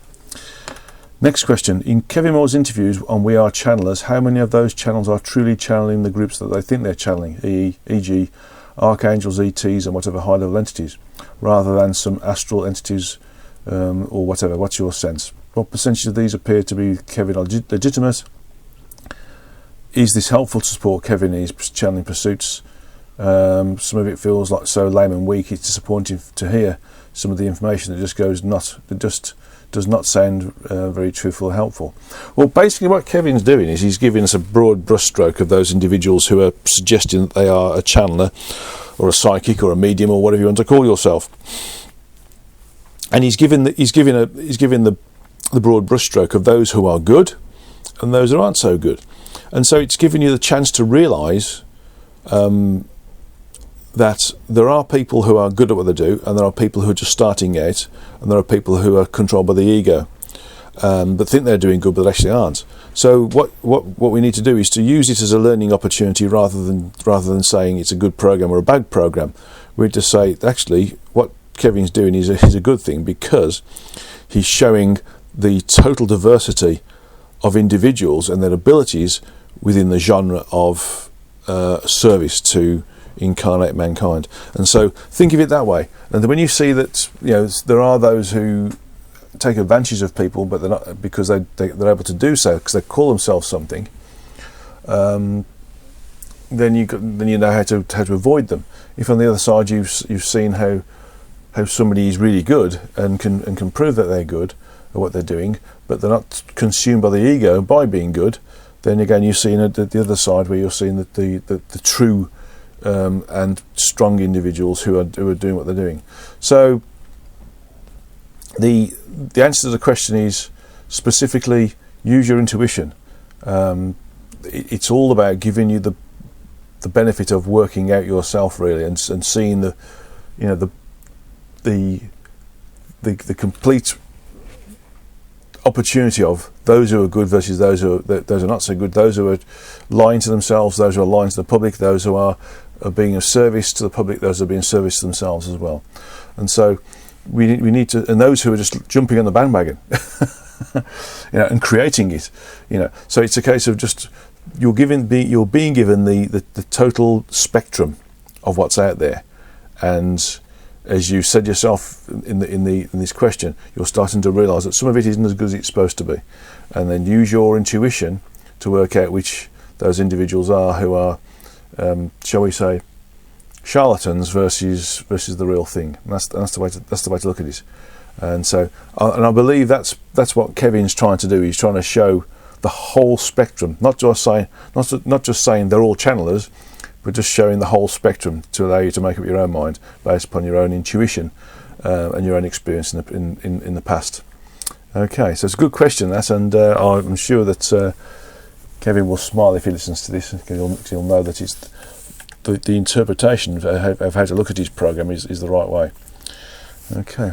Next question. In Kevin Moore's interviews on We Are Channelers, how many of those channels are truly channeling the groups that they think they're channeling, e.g. archangels, ETs, and whatever high-level entities, rather than some astral entities or whatever? What's your sense? What percentage of these appear to be Kevin legitimate? Is this helpful to support Kevin in his channeling pursuits? Some of it feels like so lame and weak. It's disappointing to hear some of the information that just does not sound very truthful or helpful. Well, basically what Kevin's doing is he's giving us a broad brushstroke of those individuals who are suggesting that they are a channeler or a psychic or a medium or whatever you want to call yourself. And he's given the broad brushstroke of those who are good and those who aren't so good. And so it's given you the chance to realise that there are people who are good at what they do, and there are people who are just starting out, and there are people who are controlled by the ego, but think they're doing good but actually aren't. So what we need to do is to use it as a learning opportunity rather than saying it's a good program or a bad program. We just say, actually, what Kevin's doing is a good thing, because he's showing the total diversity of individuals and their abilities within the genre of service to incarnate mankind. And so think of it that way. And when you see that, there are those who take advantage of people, but they're not, because they're able to do so because they call themselves something. Then you know how to avoid them. If on the other side you've seen how somebody is really good and can prove that they're good at what they're doing, but they're not consumed by the ego by being good, then again you're seeing the other side, where you're seeing the true and strong individuals who are doing what they're doing. So the answer to the question is, specifically, use your intuition. It's all about giving you the benefit of working out yourself, really, and seeing the complete opportunity of those who are good versus those who are not so good, those who are lying to themselves, those who are lying to the public, those who are being of service to the public, those who are being of service to themselves as well. And so we need to, and those who are just jumping on the bandwagon, and creating it, So it's a case of just you're being given the total spectrum of what's out there, and as you said yourself in this question, you're starting to realise that some of it isn't as good as it's supposed to be, and then use your intuition to work out which those individuals are who are, shall we say, charlatans versus the real thing. And that's the way to look at it. And so, and I believe that's what Kevin's trying to do. He's trying to show the whole spectrum, not just saying they're all channelers, but just showing the whole spectrum to allow you to make up your own mind based upon your own intuition and your own experience in the past. Okay, so it's a good question, that, and I'm sure that Kevin will smile if he listens to this, because he'll know that it's the interpretation of how to look at his program is the right way. Okay.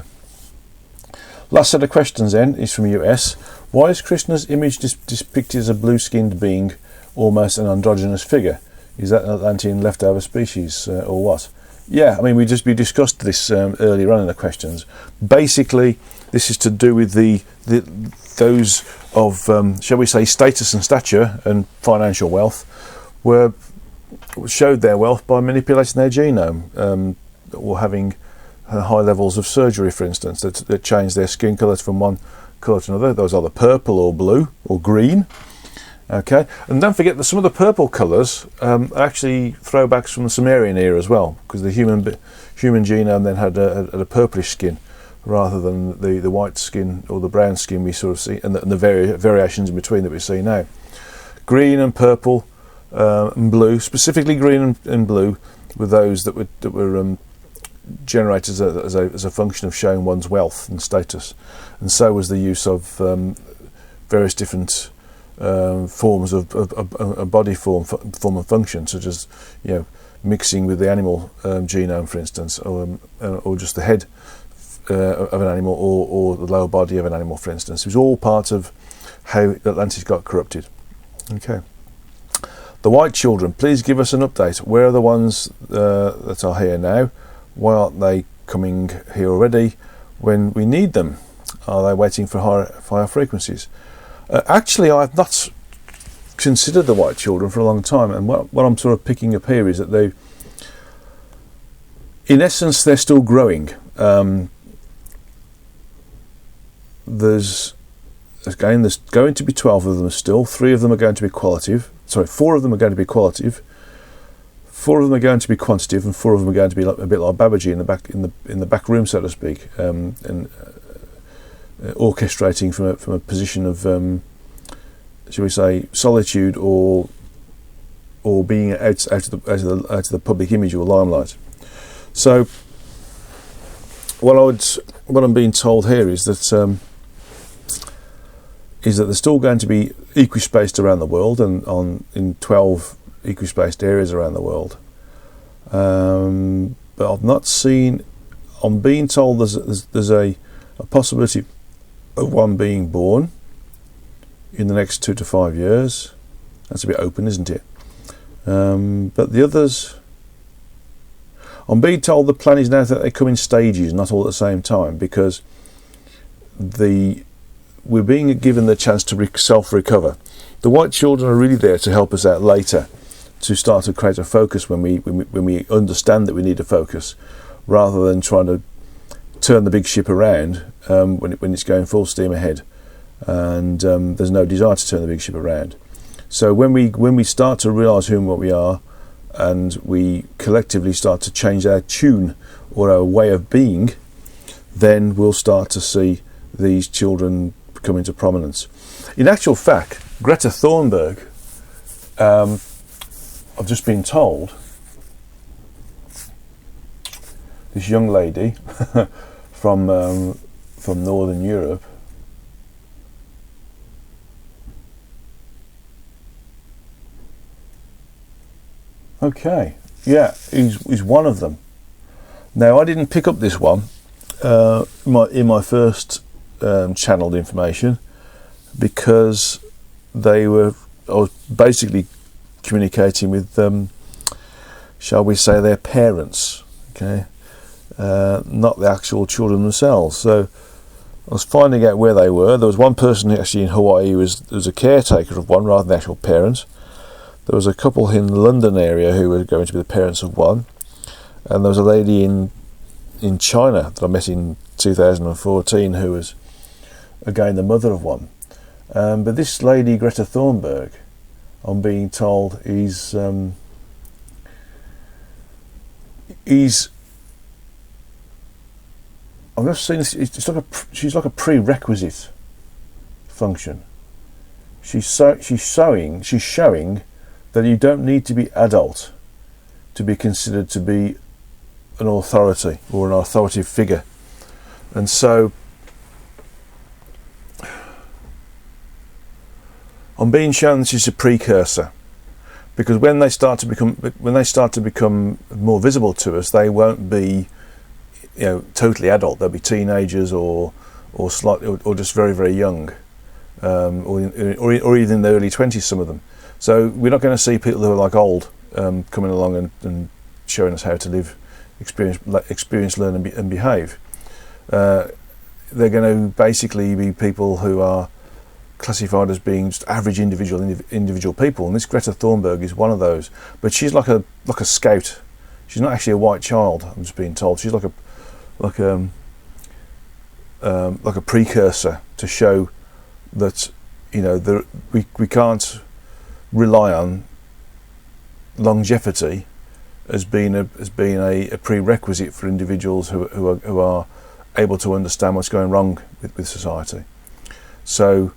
Last set of questions then is from US. Why is Krishna's image depicted as a blue-skinned being, almost an androgynous figure? Is that an Atlantean leftover species or what? Yeah, I mean, we discussed this earlier on in the questions. Basically, this is to do with those of, shall we say, status and stature and financial wealth, showed their wealth by manipulating their genome, or having high levels of surgery, for instance, that changed their skin colour from one colour to another. Those are either purple or blue or green. Okay, and don't forget that some of the purple colours are actually throwbacks from the Sumerian era as well, because the human genome then had a purplish skin rather than the white skin or the brown skin we sort of see, and the variations in between that we see now. Green and purple and blue, specifically green and blue, were those that were generated as a function of showing one's wealth and status, and so was the use of various different forms of a body form and function, such as mixing with the animal genome, for instance, or just the head of an animal, or the lower body of an animal, for instance. It was all part of how Atlantis got corrupted. Okay. The white children, please give us an update. Where are the ones that are here now? Why aren't they coming here already when we need them? Are they waiting for higher frequencies? Actually, I've not considered the white children for a long time, and what I'm sort of picking up here is that in essence, they're still growing. There's going to be 12 of them still. 3 of them are going to be qualitative. 4 of them are going to be qualitative. 4 of them are going to be quantitative, and 4 of them are going to be a bit like Babaji in the back room, so to speak, and orchestrating from a position of, shall we say, solitude or being out of the public image or limelight. So what I'm being told here is that they're still going to be equispaced around the world, and in 12 equispaced areas around the world. But I've not seen. I'm being told there's a possibility of one being born in the next 2 to 5 years. That's a bit open, isn't it? But the others, I'm being told the plan is now that they come in stages, not all at the same time, because we're being given the chance to self-recover. The white children are really there to help us out later, to start to create a focus when we understand that we need a focus, rather than trying to turn the big ship around when it's going full steam ahead, and there's no desire to turn the big ship around. So when we start to realise who and what we are, and we collectively start to change our tune or our way of being, then we'll start to see these children come into prominence. In actual fact, Greta Thunberg, I've just been told, this young lady from Northern Europe, okay, yeah, he's one of them. Now, I didn't pick up this one in my first channeled information, because I was basically communicating with shall we say, their parents, okay, not the actual children themselves. So I was finding out where they were. There was one person actually in Hawaii who was a caretaker of one rather than the actual parent. There was a couple in the London area who were going to be the parents of one, and there was a lady in China that I met in 2014 who was again the mother of one. But this lady, Greta Thunberg, I'm being told, is I've just seen this, she's like a prerequisite function. She's showing that you don't need to be adult to be considered to be an authority or an authoritative figure. And so I'm being shown this is a precursor, because when they start to become more visible to us, they won't be, totally adult. They'll be teenagers or slightly or just very, very young, or even in their early 20s, some of them. So we're not going to see people who are like old coming along and showing us how to live, experience, learn and behave. They're going to basically be people who are classified as being just average individual people, and this Greta Thunberg is one of those. But she's like a scout. She's not actually a white child, I'm just being told. She's like a precursor to show that we can't rely on longevity as being a prerequisite for individuals who are able to understand what's going wrong with society. So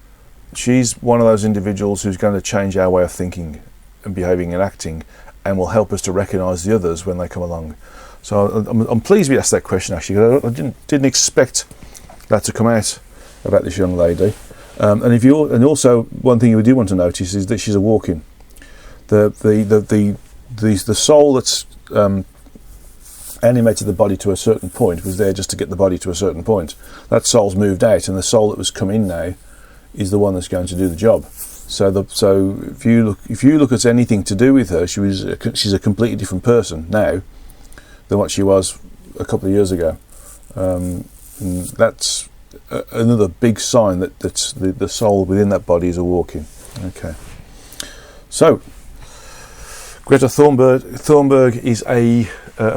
she's one of those individuals who's going to change our way of thinking and behaving and acting, and will help us to recognise the others when they come along. So I'm pleased we asked that question, actually. I didn't expect that to come out about this young lady. And also one thing you do want to notice is that she's a walk-in. The soul that's animated the body to a certain point was there just to get the body to a certain point. That soul's moved out, and the soul that was come in now is the one that's going to do the job. So if you look at anything to do with her, she's a completely different person now than what she was a couple of years ago. And that's another big sign that the soul within that body is a walk-in. Okay. So Greta Thunberg is a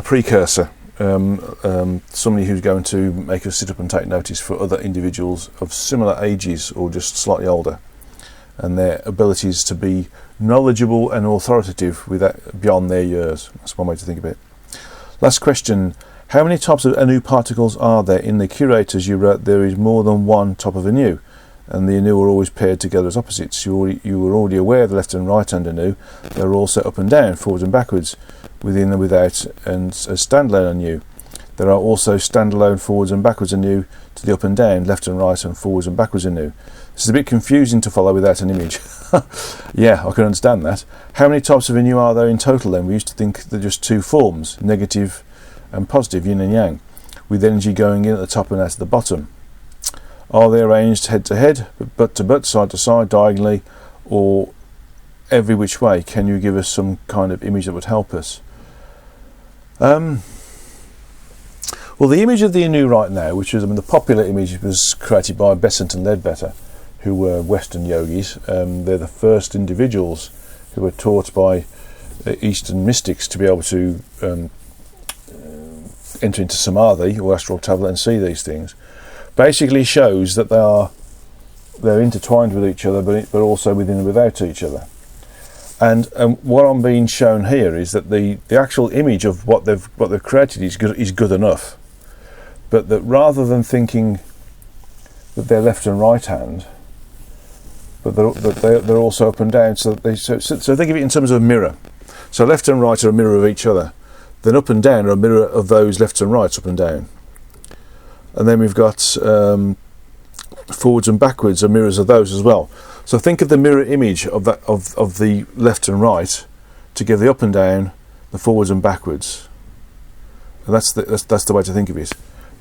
precursor, somebody who's going to make us sit up and take notice for other individuals of similar ages or just slightly older, and their abilities to be knowledgeable and authoritative beyond their years. That's one way to think of it. Last question. How many types of Anu particles are there? In the curators you wrote there is more than one type of Anu, and the Anu are always paired together as opposites. You were already aware of the left and right hand Anu. They are also up and down, forwards and backwards, within and without, and a standalone Anu. There are also standalone forwards and backwards Anu to the up and down, left and right, and forwards and backwards Anu. This is a bit confusing to follow without an image. Yeah, I can understand that. How many types of Anu are there in total then? We used to think there are just two forms, negative and positive, yin and yang, with energy going in at the top and out at the bottom. Are they arranged head to head, butt to butt, side to side, diagonally, or every which way? Can you give us some kind of image that would help us? Well, the image of the Inu right now, which is, I mean, the popular image was created by Besant and Ledbetter, who were Western yogis. They're the first individuals who were taught by Eastern mystics to be able to enter into samadhi or astral travel and see these things. Basically shows that they're intertwined with each other, but also within and without each other. And what I'm being shown here is that the actual image of what they've created is good enough, but that rather than thinking that they're left and right hand, but they're also up and down. So think of it in terms of a mirror. So left and right are a mirror of each other. Then up and down are a mirror of those left and rights, up and down. And then we've got forwards and backwards are mirrors of those as well. So think of the mirror image of that of the left and right to give the up and down, the forwards and backwards. And that's the way to think of it.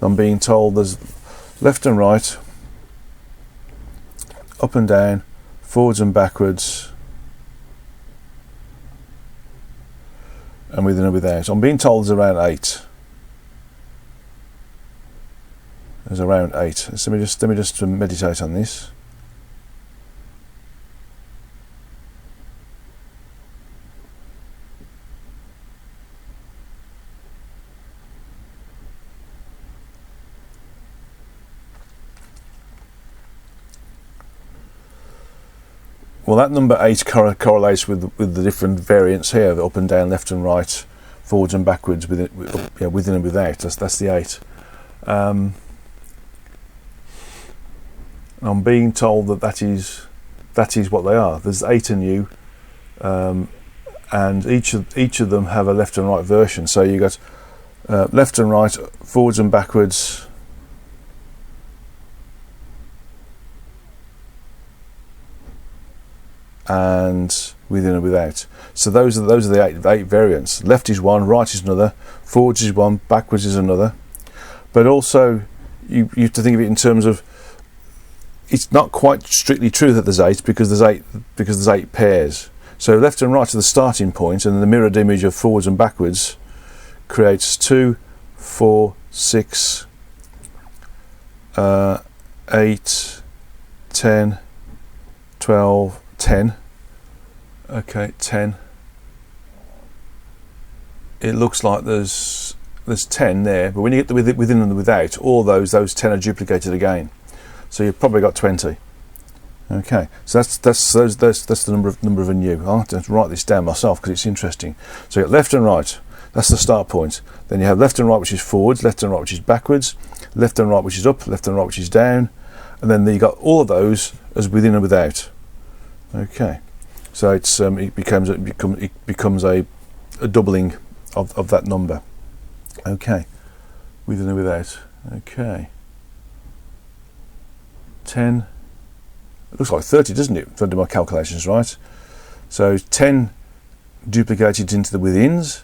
I'm being told there's left and right, up and down, forwards and backwards, and within and without. I'm being told there's around 8. There's around 8. So let me just meditate on this. Well, that number 8 correlates with the different variants here, the up and down, left and right, forwards and backwards, within and without. That's the 8. And I'm being told that is what they are. There's 8 in you, and each of them have a left and right version. So you got left and right, forwards and backwards, and within and without. So those are the eight variants. Left is one, right is another, forwards is one, backwards is another. But also you have to think of it in terms of, it's not quite strictly true that there's 8 because there's 8 pairs. So left and right are the starting point, and the mirrored image of forwards and backwards creates 2, 4, 6, 8, 10, 12, 10. Okay, 10. It looks like there's 10 there, but when you get the within and the without, all those 10 are duplicated again. So you've probably got 20. Okay, so that's the number of a new. I'll have to write this down myself because it's interesting. So you got left and right. That's the start point. Then you have left and right, which is forwards, left and right, which is backwards, left and right, which is up, left and right, which is down, and then you got all of those as within and without. Okay, so it becomes a doubling of that number. Okay, within and without. Okay, 10. It looks like 30, doesn't it? If I do my calculations right. So 10 duplicated into the withins,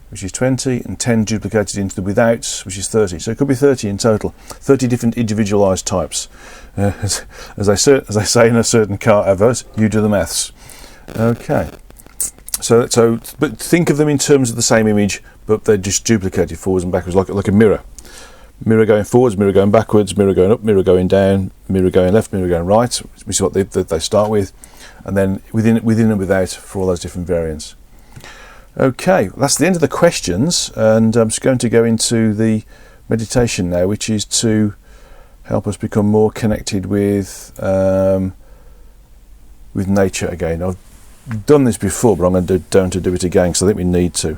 which is 20, and 10 duplicated into the withouts, which is 30. So it could be 30 in total. 30 different individualised types. As I say in a certain car advert, you do the maths. Okay. So, but think of them in terms of the same image, but they're just duplicated forwards and backwards, like a mirror. Mirror going forwards, mirror going backwards, mirror going up, mirror going down, mirror going left, mirror going right, which is what they start with, and then within and without for all those different variants. Okay, that's the end of the questions, and I'm just going to go into the meditation now, which is to help us become more connected with nature again. I've done this before, but I'm going to do it again because I think we need to.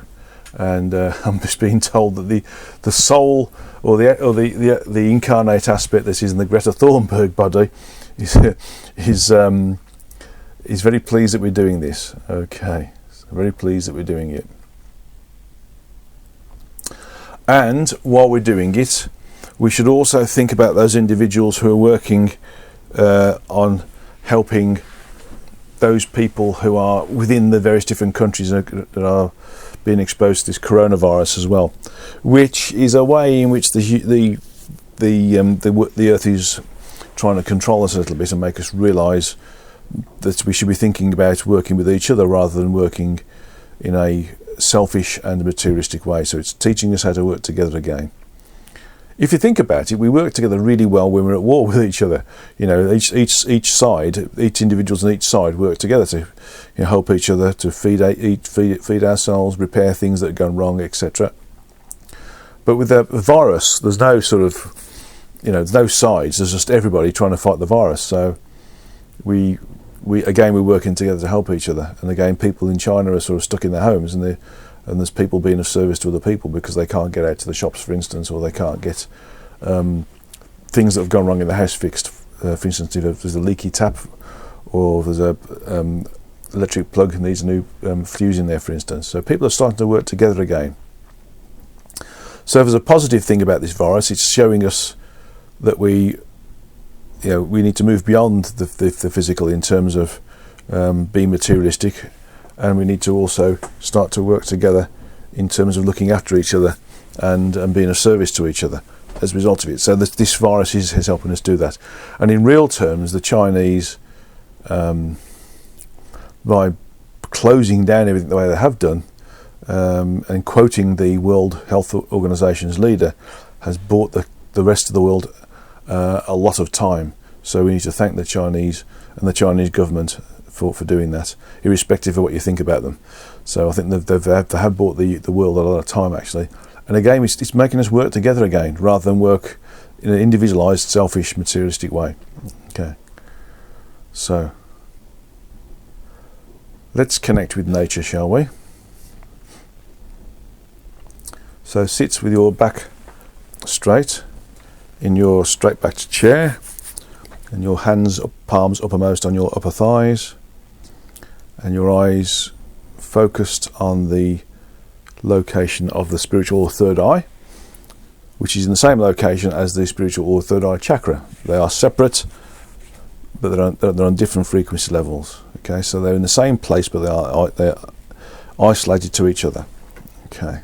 And I'm just being told that the soul or the incarnate aspect that is in the Greta Thunberg body is very pleased that we're doing this. Okay, so very pleased that we're doing it. And while we're doing it, we should also think about those individuals who are working on helping those people who are within the various different countries that are being exposed to this coronavirus as well, which is a way in which the Earth is trying to control us a little bit and make us realise that we should be thinking about working with each other rather than working in a selfish and materialistic way. So it's teaching us how to work together again. if you think about it, we work together really well when we're at war with each other. You know, each side, each individuals on each side work together to, you know, help each other to feed ourselves, repair things that have gone wrong, etc. But with the virus, there's no sort of, you know, there's no sides. There's just everybody trying to fight the virus. So we're working together to help each other. And again, people in China are sort of stuck in their homes, and there's people being of service to other people because they can't get out to the shops, for instance, or they can't get things that have gone wrong in the house fixed. For instance, if there's a leaky tap, or there's a electric plug needs a new fuse in there, for instance. So people are starting to work together again. So if there's a positive thing about this virus, it's showing us that we need to move beyond the physical in terms of being materialistic, and we need to also start to work together in terms of looking after each other and being of service to each other as a result of it. So this virus is helping us do that. And in real terms, the Chinese, by closing down everything the way they have done, and quoting the World Health Organization's leader, has bought the rest of the world a lot of time. So we need to thank the Chinese and the Chinese government for doing that, irrespective of what you think about them. So I think they have bought the world a lot of time, actually. And again, it's making us work together again, rather than work in an individualized, selfish, materialistic way. Okay. So let's connect with nature, shall we? So sit with your back straight in your straight backed chair, and your hands, palms uppermost on your upper thighs, and your eyes focused on the location of the spiritual or third eye, which is in the same location as the spiritual or third eye chakra. They are separate, but they're on different frequency levels. Okay, so they're in the same place, but they're isolated to each other. Okay.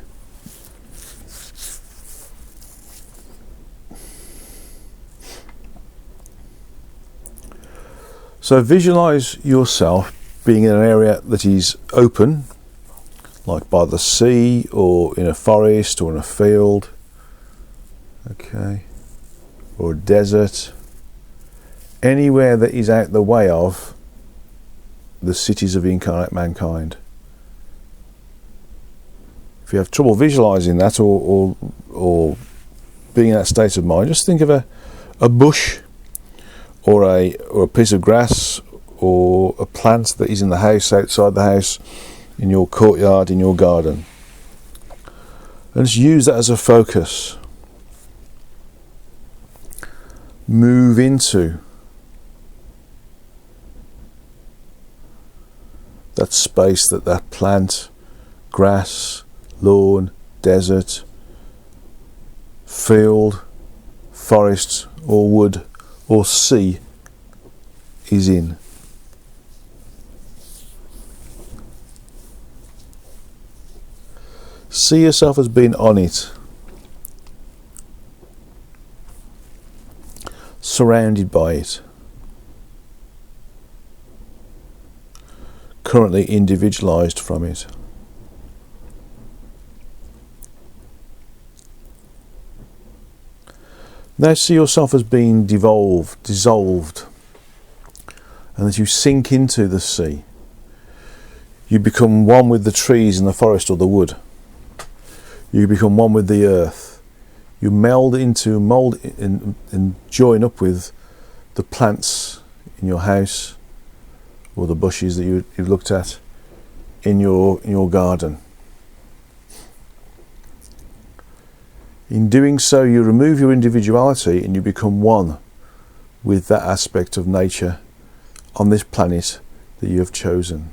So visualize yourself being in an area that is open, like by the sea or in a forest or in a field, okay, or a desert, anywhere that is out the way of the cities of incarnate mankind. If you have trouble visualizing that or being in that state of mind, just think of a bush or a piece of grass or a plant that is in the house, outside the house, in your courtyard, in your garden. And just use that as a focus. Move into that space that plant, grass, lawn, desert, field, forest or wood or sea is in. See yourself as being on it, surrounded by it, currently individualized from it. Now see yourself as being dissolved, and as you sink into the sea, you become one with the trees in the forest or the wood. You become one with the earth. You mold and join up with the plants in your house or the bushes that you've looked at in your garden. In doing so, you remove your individuality and you become one with that aspect of nature on this planet that you have chosen.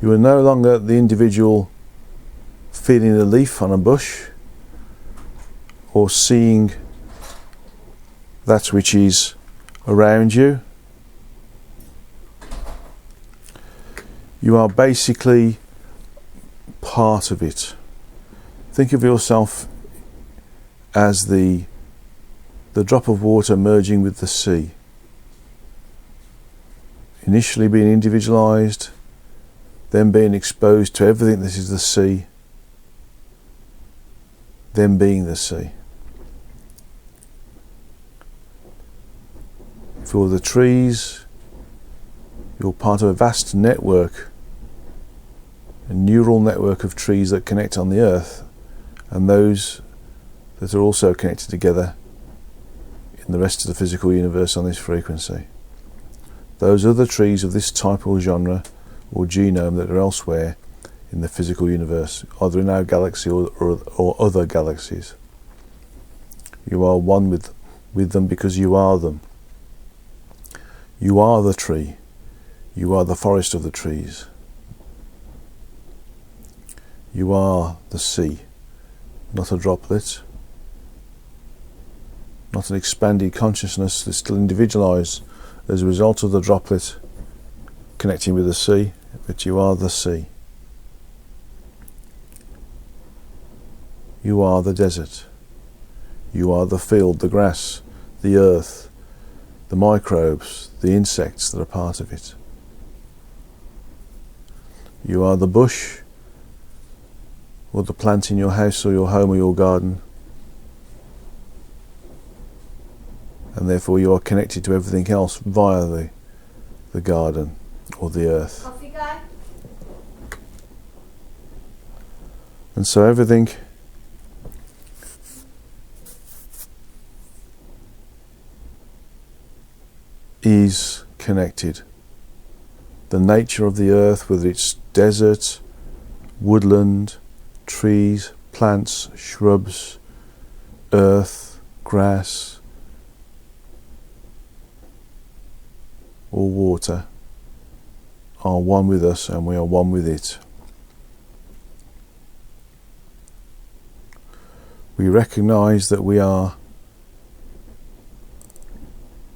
You are no longer the individual feeling a leaf on a bush or seeing that which is around you. You are basically part of it. Think of yourself as the drop of water merging with the sea. Initially being individualized, then being exposed to everything that is the sea, then being the sea. you're the trees, you're part of a vast network, a neural network of trees that connect on the earth, and those that are also connected together in the rest of the physical universe on this frequency. Those other trees of this type or genre or genome that are elsewhere in the physical universe, either in our galaxy or other galaxies. You are one with them because you are them. You are the tree. You are the forest of the trees. You are the sea, not a droplet, not an expanded consciousness that's still individualized as a result of the droplet connecting with the sea, but you are the sea. You are the desert. You are the field, the grass, the earth, the microbes, the insects that are part of it. You are the bush, or the plant in your house or your home or your garden, and therefore you are connected to everything else via the garden or the earth. Coffee guy? And so everything is connected. The nature of the earth, whether it's desert, woodland, trees, plants, shrubs, earth, grass, or water, are one with us, and we are one with it. We recognize that we are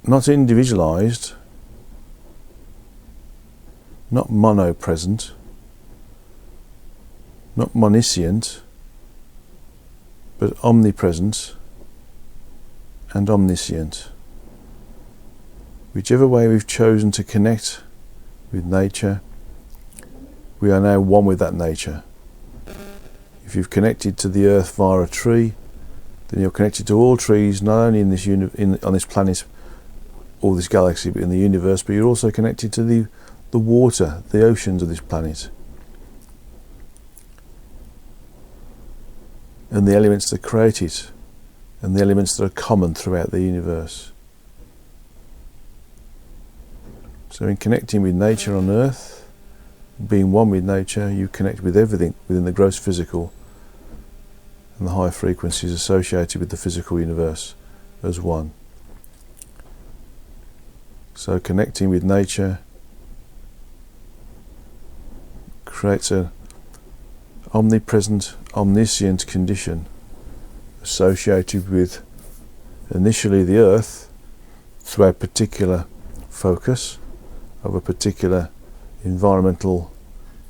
not individualized, not mono-present, not moniscient, but omnipresent and omniscient. Whichever way we've chosen to connect with nature, we are now one with that nature. If you've connected to the earth via a tree, then you're connected to all trees, not only in this on this planet or this galaxy, but in the universe, but you're also connected to the water, the oceans of this planet, and the elements that create it, and the elements that are common throughout the universe. So in connecting with nature on earth, being one with nature, you connect with everything within the gross physical and the high frequencies associated with the physical universe as one. So connecting with nature creates an omnipresent, omniscient condition associated with initially the earth through a particular focus of a particular environmental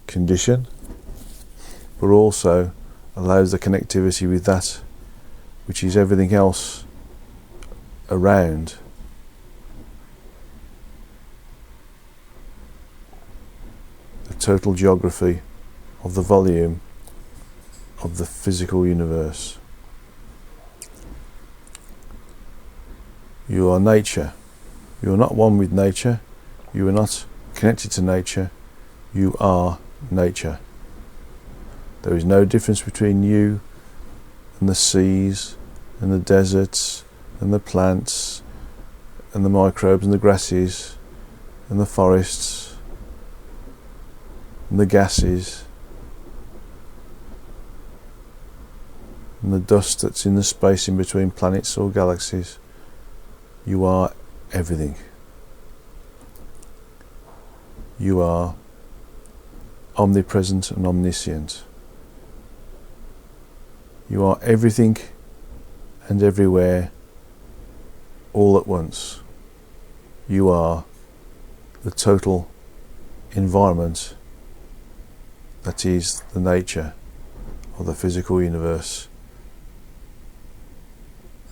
condition, but also allows the connectivity with that which is everything else around. The total geography of the volume of the physical universe. You are nature. You are not one with nature. You are not connected to nature. You are nature. There is no difference between you and the seas and the deserts and the plants and the microbes and the grasses and the forests and the gases and the dust that's in the space in between planets or galaxies. You are everything. You are omnipresent and omniscient. You are everything and everywhere all at once. You are the total environment that is the nature of the physical universe,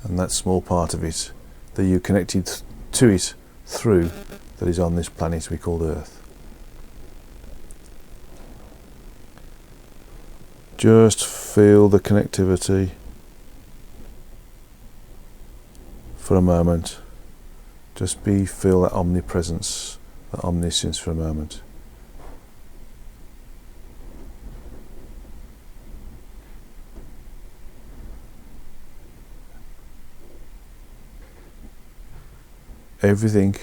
and that small part of it that you connected to it through that is on this planet we call Earth. Just feel the connectivity for a moment Just feel that omnipresence, that omniscience for a moment. Everything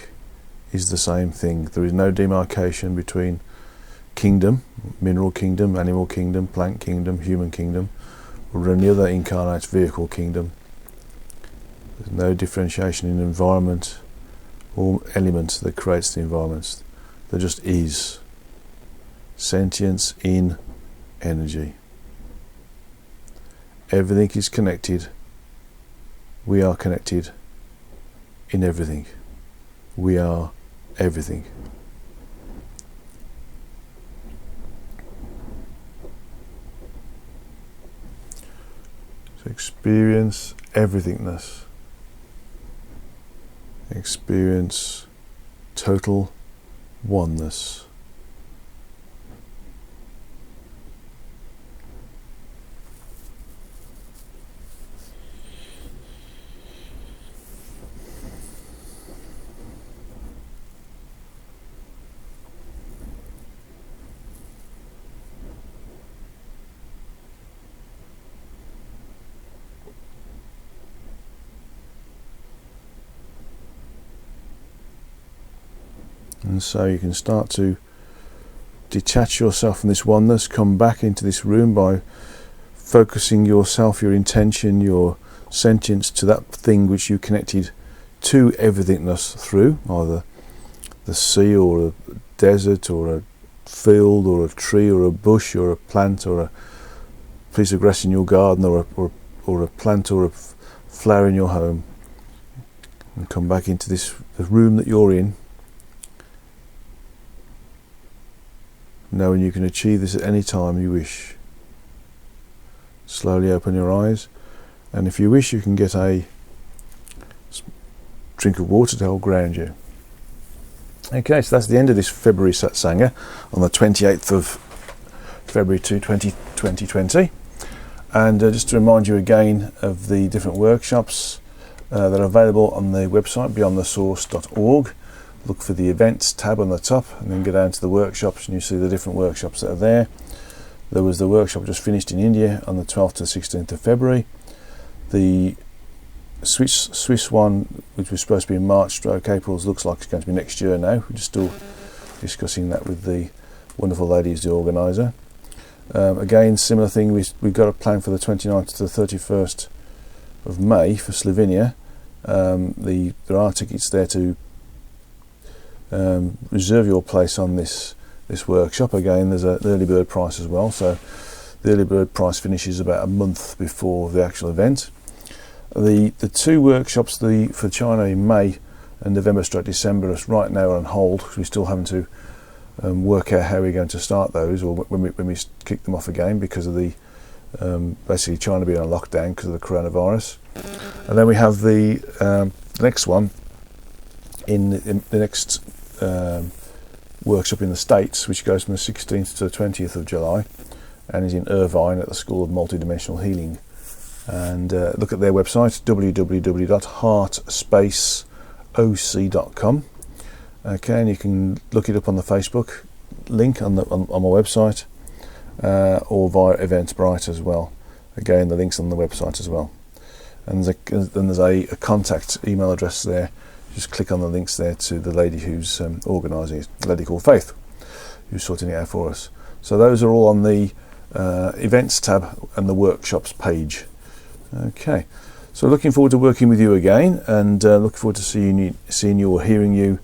is the same thing. There is no demarcation between kingdom, mineral kingdom, animal kingdom, plant kingdom, human kingdom, or any other incarnate vehicle kingdom. There's no differentiation in environment or element that creates the environments. There just is. Sentience in energy. Everything is connected. We are connected in everything. We are everything. So experience everythingness. Experience total oneness. And so you can start to detach yourself from this oneness, come back into this room by focusing yourself, your intention, your sentience to that thing which you connected to everythingness through, either the sea or a desert or a field or a tree or a bush or a plant or a piece of grass in your garden or a plant or a flower in your home, and come back into the room that you're in, knowing you can achieve this at any time you wish. Slowly open your eyes, and if you wish you can get a drink of water to help ground you. Okay, so that's the end of this February Satsanga on the 28th of February 2020. And just to remind you again of the different workshops that are available on the website beyondthesource.org. Look for the events tab on the top and then go down to the workshops and you see the different workshops that are there. There was the workshop just finished in India on the 12th to 16th of February. The Swiss one, which was supposed to be in March/April, looks like it's going to be next year now. We're just still discussing that with the wonderful lady who's the organiser. Again, similar thing, we've got a plan for the 29th to the 31st of May for Slovenia. There are tickets there to reserve your place on this workshop. Again, there's an early bird price as well, so the early bird price finishes about a month before the actual event. The two workshops, for China in May and November/December, right now are on hold because we're still having to work out how we're going to start those, or when we kick them off again, because of the basically China being on lockdown because of the coronavirus. And then we have the next one in the next workshop in the States, which goes from the 16th to the 20th of July and is in Irvine at the School of Multidimensional Healing. And look at their website, www.heartspaceoc.com. Okay, and you can look it up on the Facebook link on my website, or via Eventbrite as well. Again, the link's on the website as well. And then there's a contact email address there. Just click on the links there to the lady who's organising it, a lady called Faith, who's sorting it out for us. So those are all on the events tab and the workshops page. Okay, so looking forward to working with you again, and looking forward to seeing you or hearing you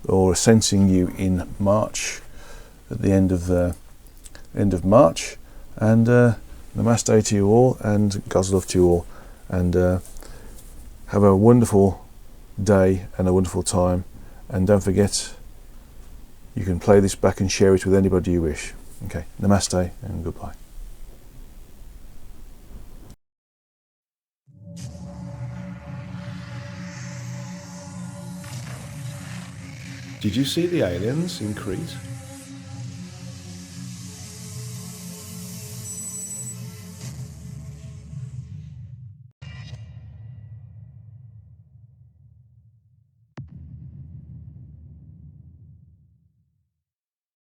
or sensing you in March, at the end of March. And namaste to you all, and God's love to you all, and have a wonderful day and a wonderful time. And don't forget, you can play this back and share it with anybody you wish. Okay, namaste and goodbye. Did you see the aliens in Crete?